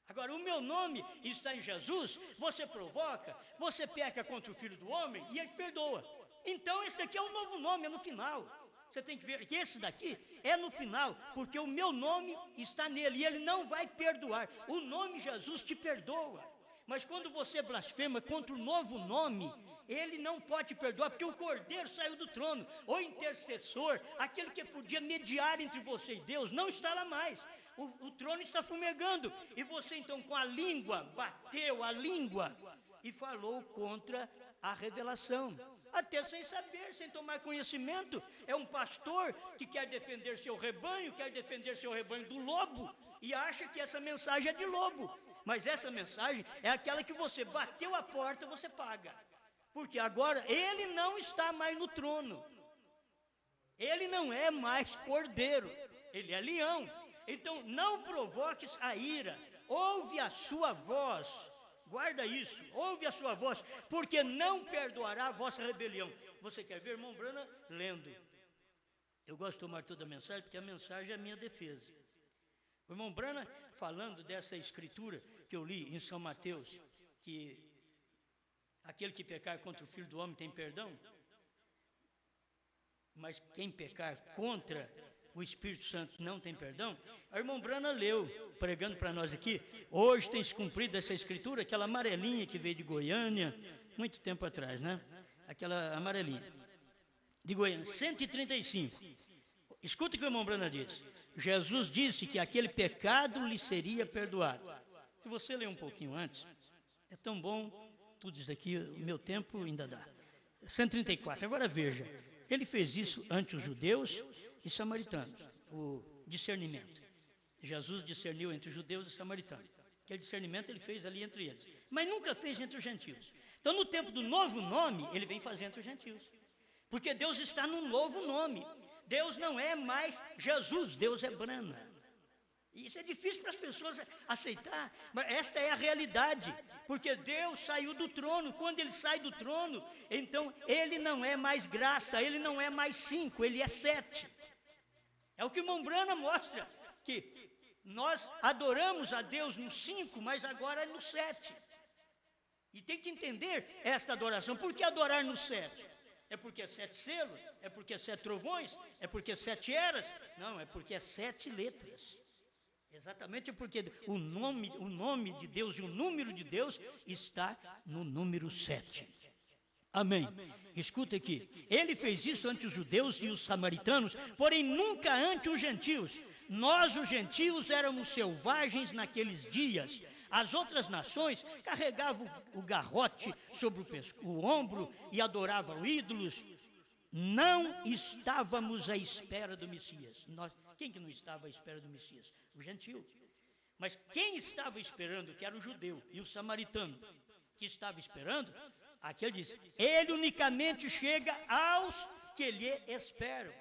Agora, o meu nome está em Jesus, você provoca, você peca contra o Filho do Homem e ele perdoa. Então, esse daqui é o novo nome, é no final. Você tem que ver que esse daqui é no final, porque o meu nome está nele e ele não vai perdoar. O nome Jesus te perdoa. Mas quando você blasfema contra o novo nome, ele não pode perdoar, porque o Cordeiro saiu do trono, o intercessor, aquele que podia mediar entre você e Deus, não está lá mais. O trono está fumegando, e você então com a língua, bateu a língua e falou contra a revelação, até sem saber, sem tomar conhecimento. É um pastor que quer defender seu rebanho do lobo, e acha que essa mensagem é de lobo. Mas essa mensagem é aquela que você bateu a porta, você paga. Porque agora ele não está mais no trono. Ele não é mais cordeiro, ele é leão. Então não provoques a ira, ouve a sua voz. Guarda isso, ouve a sua voz, porque não perdoará a vossa rebelião. Você quer ver, irmão Brana, lendo? Eu gosto de tomar toda a mensagem, porque a mensagem é a minha defesa. O irmão Brana, falando dessa escritura que eu li em São Mateus, que aquele que pecar contra o Filho do Homem tem perdão, mas quem pecar contra o Espírito Santo não tem perdão. O irmão Brana leu, pregando para nós aqui, hoje tem se cumprido essa escritura, aquela amarelinha que veio de Goiânia, muito tempo atrás, né? Aquela amarelinha, de Goiânia, 135. Escuta o que o irmão Brana diz. Jesus disse que aquele pecado lhe seria perdoado. Se você ler um pouquinho antes, é tão bom, tudo isso aqui, o meu tempo ainda dá. 134, agora veja, ele fez isso ante os judeus e samaritanos, o discernimento. Jesus discerniu entre os judeus e samaritanos. Aquele discernimento ele fez ali entre eles, mas nunca fez entre os gentios. Então no tempo do novo nome, ele vem fazer entre os gentios. Porque Deus está num novo nome. Deus não é mais Jesus, Deus é Brana. Isso é difícil para as pessoas aceitar, mas esta é a realidade, porque Deus saiu do trono. Quando ele sai do trono, então ele não é mais graça, ele não é mais 5, ele é 7. É o que o irmão Brana mostra, que nós adoramos a Deus no 5, mas agora é no 7. E tem que entender esta adoração. Por que adorar no 7? É porque é 7 selos? É porque é 7 trovões? É porque é 7 eras? Não, é porque é 7 letras. Exatamente porque o nome de Deus e o número de Deus está no número 7. Amém. Escuta aqui. Ele fez isso ante os judeus e os samaritanos, porém nunca ante os gentios. Nós, os gentios, éramos selvagens naqueles dias. As outras nações carregavam o garrote sobre o ombro e adoravam ídolos. Não estávamos à espera do Messias. Quem que não estava à espera do Messias? O gentio. Mas quem estava esperando, que era o judeu e o samaritano, que estava esperando, aquele diz, ele unicamente chega aos que lhe esperam.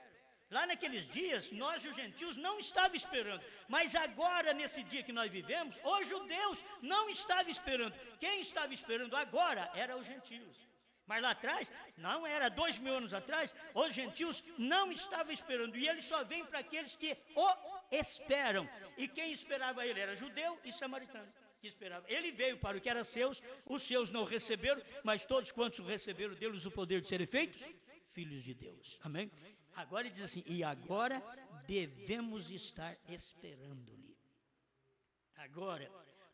Lá naqueles dias, nós, os gentios, não estávamos esperando. Mas agora, nesse dia que nós vivemos, os judeus não estavam esperando. Quem estava esperando agora eram os gentios. Mas lá atrás, não era 2000 anos atrás, os gentios não estavam esperando. E ele só vem para aqueles que o esperam. E quem esperava ele era judeu e samaritano. Que esperava. Ele veio para o que era seus, os seus não receberam, mas todos quantos receberam deles o poder de serem feitos filhos de Deus. Amém? Agora ele diz assim, e agora devemos estar esperando-lhe. Agora,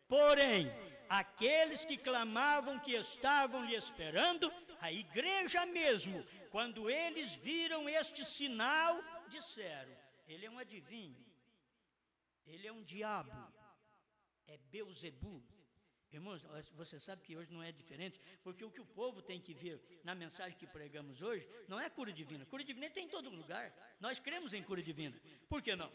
porém, aqueles que clamavam que estavam lhe esperando, a igreja mesmo, quando eles viram este sinal, disseram, ele é um adivinho, ele é um diabo, é Beuzebu. Irmãos, você sabe que hoje não é diferente, porque o que o povo tem que ver na mensagem que pregamos hoje, não é cura divina. Cura divina tem em todo lugar. Nós cremos em cura divina. Por que não?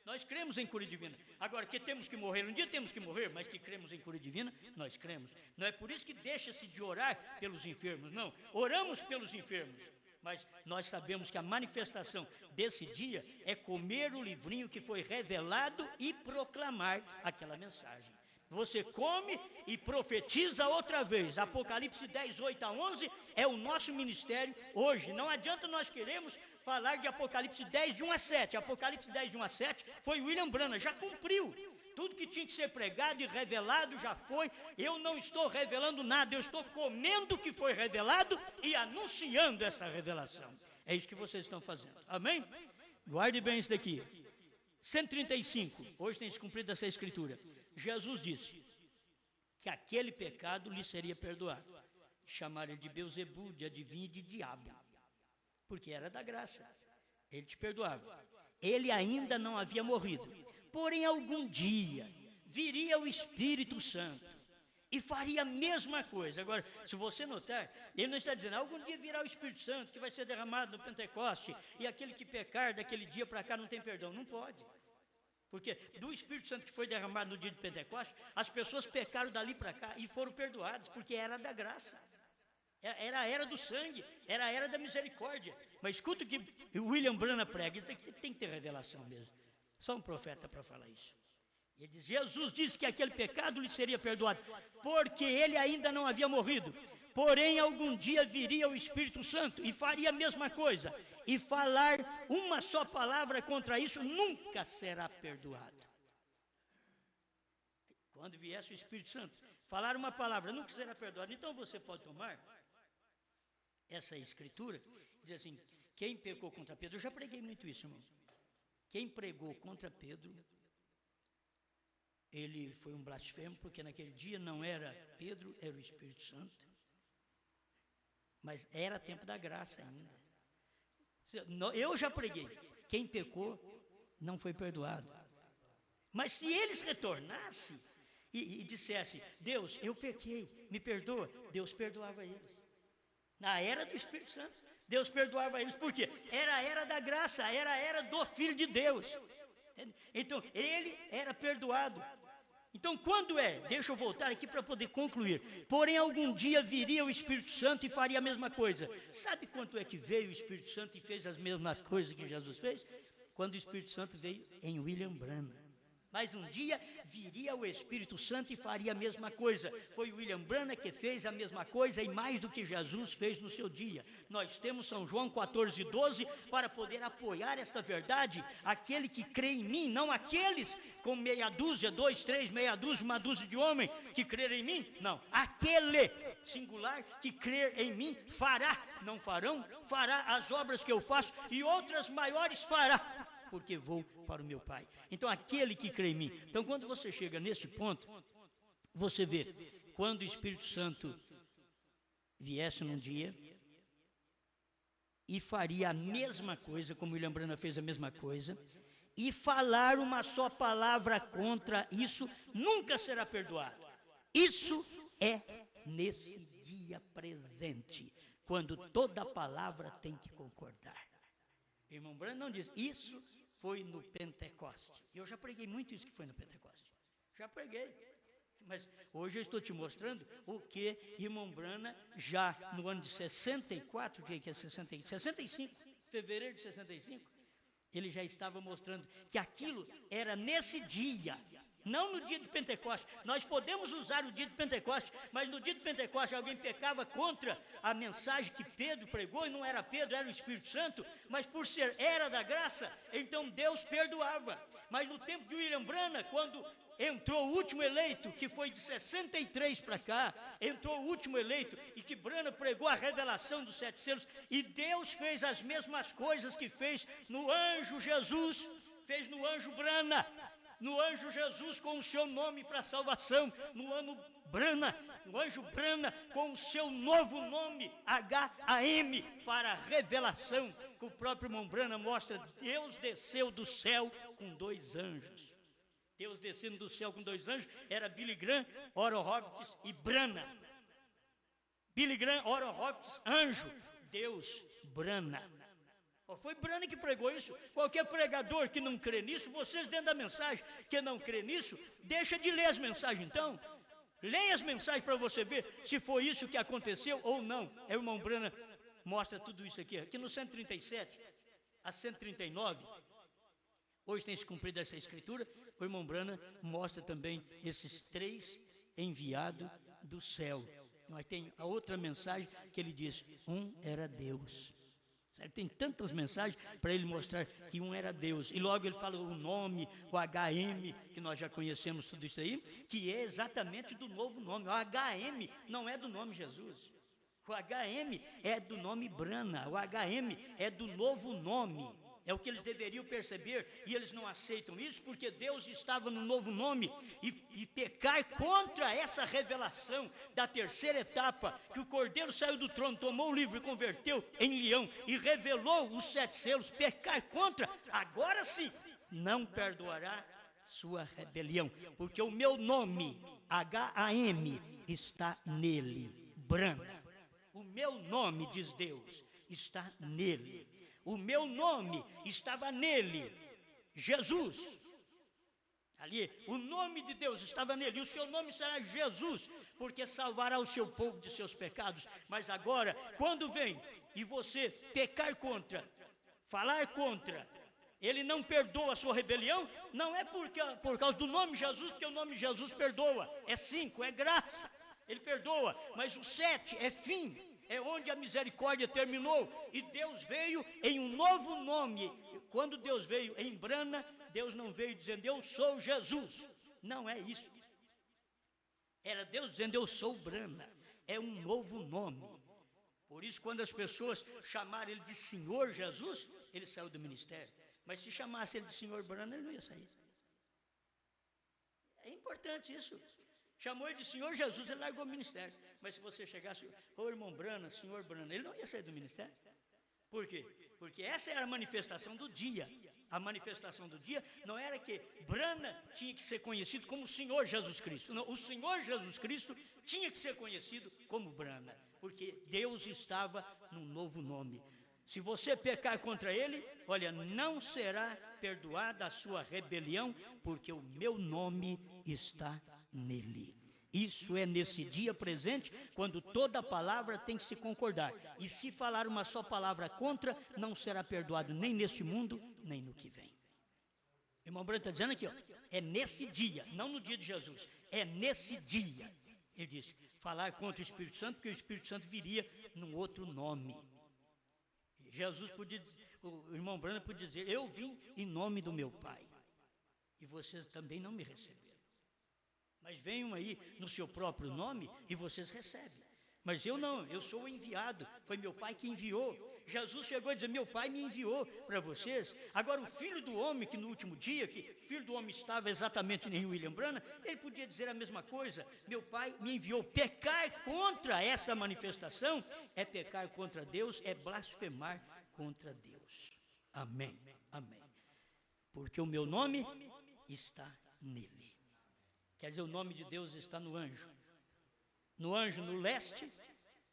Nós cremos em cura divina. Agora, que temos que morrer, um dia temos que morrer, mas que cremos em cura divina, nós cremos. Não é por isso que deixa-se de orar pelos enfermos, não. Oramos pelos enfermos. Mas nós sabemos que a manifestação desse dia é comer o livrinho que foi revelado e proclamar aquela mensagem. Você come e profetiza outra vez. Apocalipse 10, 8 a 11 é o nosso ministério hoje. Não adianta nós queremos falar de Apocalipse 10, de 1 a 7. Apocalipse 10, de 1 a 7 foi William Branham, já cumpriu. Tudo que tinha que ser pregado e revelado já foi. Eu não estou revelando nada, eu estou comendo o que foi revelado e anunciando essa revelação. É isso que vocês estão fazendo. Amém? Guarde bem isso daqui. 135, hoje tem se cumprido essa escritura. Jesus disse que aquele pecado lhe seria perdoado. Chamaram ele de Beuzebu, de adivinho e de diabo. Porque era da graça. Ele te perdoava. Ele ainda não havia morrido. Porém, algum dia viria o Espírito Santo e faria a mesma coisa. Agora, se você notar, ele não está dizendo, algum dia virá o Espírito Santo que vai ser derramado no Pentecoste e aquele que pecar daquele dia para cá não tem perdão. Não pode. Porque do Espírito Santo que foi derramado no dia de Pentecostes, as pessoas pecaram dali para cá e foram perdoadas, porque era da graça. Era a era do sangue, era a era da misericórdia. Mas escuta o que William Branham prega, isso aqui tem que ter revelação mesmo. Só um profeta para falar isso. Ele diz, Jesus disse que aquele pecado lhe seria perdoado, porque ele ainda não havia morrido. Porém, algum dia viria o Espírito Santo e faria a mesma coisa. E falar uma só palavra contra isso nunca será perdoado. Quando viesse o Espírito Santo, falar uma palavra nunca será perdoado. Então você pode tomar essa escritura e dizer assim, quem pecou contra Pedro, eu já preguei muito isso, irmão. Quem pregou contra Pedro, ele foi um blasfemo, porque naquele dia não era Pedro, era o Espírito Santo. Mas era tempo da graça ainda. Eu já preguei. Quem pecou não foi perdoado. Mas se eles retornassem e dissessem, Deus, eu pequei, me perdoa, Deus perdoava eles. Na era do Espírito Santo, Deus perdoava eles. Por quê? Era a era da graça, era a era do Filho de Deus. Então, ele era perdoado. Então, quando deixa eu voltar aqui para poder concluir. Porém, algum dia viria o Espírito Santo e faria a mesma coisa. Sabe quanto é que veio o Espírito Santo e fez as mesmas coisas que Jesus fez? Quando o Espírito Santo veio em William Branham. Mas um dia viria o Espírito Santo e faria a mesma coisa. Foi William Branham que fez a mesma coisa e mais do que Jesus fez no seu dia. Nós temos São João 14:12 para poder apoiar esta verdade. Aquele que crê em mim, não aqueles com meia dúzia, 2, 3, meia dúzia, uma dúzia de homem que crer em mim. Não, aquele singular que crer em mim fará, não farão, fará as obras que eu faço e outras maiores fará. Porque vou para o meu Pai. Então, aquele que crê em mim. Então, quando você chega nesse ponto, você vê, quando o Espírito Santo viesse num dia e faria a mesma coisa, como William Branham fez a mesma coisa, e falar uma só palavra contra isso, nunca será perdoado. Isso é nesse dia presente, quando toda palavra tem que concordar. Irmão Branham não diz, isso foi no Pentecoste. Eu já preguei muito isso que foi no Pentecoste. Já preguei. Mas hoje eu estou te mostrando o que irmão Branham, já no ano de 64, que é 65, fevereiro de 65, ele já estava mostrando que aquilo era nesse dia, não no dia de Pentecostes. Nós podemos usar o dia de Pentecostes, mas no dia de Pentecostes alguém pecava contra a mensagem que Pedro pregou, e não era Pedro, era o Espírito Santo, mas por ser era da graça, então Deus perdoava. Mas no tempo de William Branham, quando entrou o último eleito, que foi de 63 para cá, entrou o último eleito, e que Branham pregou a revelação dos 7 selos, e Deus fez as mesmas coisas que fez no anjo Jesus, fez no anjo Branham, no anjo Jesus com o seu nome para salvação, no anjo Branham com o seu novo nome, H-A-M, para revelação, que o próprio irmão Branham mostra. Deus desceu do céu com 2 anjos. Deus descendo do céu com 2 anjos, era Billy Graham, Oral Roberts e Branham. Billy Graham, Oral Roberts, anjo, Deus, Branham. Foi Branham que pregou isso. Qualquer pregador que não crê nisso, vocês dentro da mensagem que não crê nisso, deixa de ler as mensagens então. Leia as mensagens para você ver se foi isso que aconteceu ou não. O irmão Branham mostra tudo isso aqui. Aqui no 137 a 139, hoje tem se cumprido essa escritura, o irmão Branham mostra também esses 3 enviados do céu. Mas tem a outra mensagem que ele diz, um era Deus. Certo? Tem tantas mensagens para ele mostrar que um era Deus. E logo ele fala o nome, o HM, que nós já conhecemos tudo isso aí, que é exatamente do novo nome. O HM não é do nome Jesus. O HM é do nome Branham. O HM é do novo nome. É o que eles deveriam perceber, e eles não aceitam isso, porque Deus estava no novo nome, e pecar contra essa revelação da terceira etapa, que o Cordeiro saiu do trono, tomou o livro e converteu em leão, e revelou os 7 selos, pecar contra, agora sim, não perdoará sua rebelião, porque o meu nome, H-A-M, está nele, Branham. O meu nome, diz Deus, está nele. O meu nome estava nele, Jesus. Ali, o nome de Deus estava nele, e o seu nome será Jesus, porque salvará o seu povo de seus pecados. Mas agora, quando vem e você pecar contra, falar contra, ele não perdoa a sua rebelião, não é por causa do nome Jesus, porque o nome Jesus perdoa, é 5, é graça, ele perdoa, mas o 7 é fim. É onde a misericórdia terminou, e Deus veio em um novo nome. Quando Deus veio em Branham, Deus não veio dizendo, eu sou Jesus. Não é isso. Era Deus dizendo, eu sou Branham. É um novo nome. Por isso, quando as pessoas chamaram ele de Senhor Jesus, ele saiu do ministério. Mas se chamasse ele de Senhor Branham, ele não ia sair. É importante isso. Chamou ele de Senhor Jesus, ele largou o ministério. Mas se você chegasse, irmão Branham, Senhor Branham, ele não ia sair do ministério. Por quê? Porque essa era a manifestação do dia. A manifestação do dia não era que Branham tinha que ser conhecido como o Senhor Jesus Cristo. Não, o Senhor Jesus Cristo tinha que ser conhecido como Branham, porque Deus estava num novo nome. Se você pecar contra ele, olha, não será perdoada a sua rebelião, porque o meu nome está nele. Isso é nesse dia presente, quando toda palavra tem que se concordar. E se falar uma só palavra contra, não será perdoado nem neste mundo, nem no que vem. O irmão Branham está dizendo aqui, ó, é nesse dia, não no dia de Jesus, é nesse dia. Ele disse, falar contra o Espírito Santo, porque o Espírito Santo viria num outro nome. Jesus podia, o irmão Branham podia dizer, eu vim em nome do meu Pai, e vocês também não me receberam. Mas venham aí no seu próprio nome e vocês recebem. Mas eu não, eu sou o enviado, foi meu Pai que enviou. Jesus chegou a dizer, meu Pai me enviou para vocês. Agora o Filho do Homem, que no último dia, que Filho do Homem estava exatamente em William Branham, ele podia dizer a mesma coisa, meu Pai me enviou. Pecar contra essa manifestação é pecar contra Deus, é blasfemar contra Deus. Amém, amém. Porque o meu nome está nele. Quer dizer, o nome de Deus está no anjo. No anjo no leste,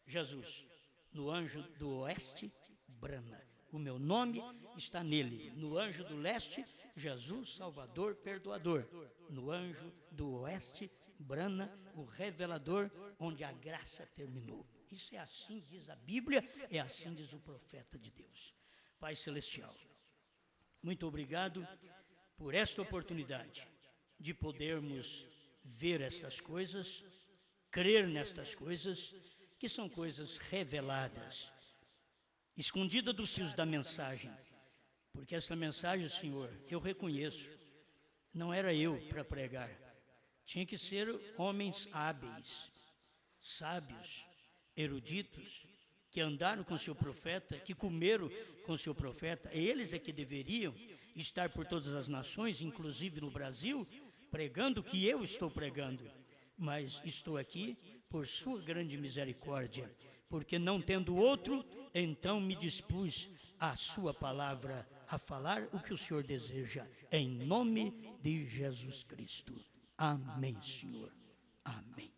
Jesus. No anjo do oeste, Branham. O meu nome está nele. No anjo do leste, Jesus, Salvador, Perdoador. No anjo do oeste, Branham, o revelador, onde a graça terminou. Isso é assim, diz a Bíblia, é assim diz o profeta de Deus. Pai Celestial, muito obrigado por esta oportunidade de podermos ver estas coisas, crer nestas coisas, que são coisas reveladas, escondidas dos fios da mensagem. Porque essa mensagem, Senhor, eu reconheço, não era eu para pregar. Tinha que ser homens hábeis, sábios, eruditos, que andaram com o seu profeta, que comeram com o seu profeta. Eles é que deveriam estar por todas as nações, inclusive no Brasil, pregando o que eu estou pregando. Mas estou aqui por sua grande misericórdia, porque não tendo outro, então me dispus a sua palavra, a falar o que o Senhor deseja, em nome de Jesus Cristo. Amém, Senhor. Amém.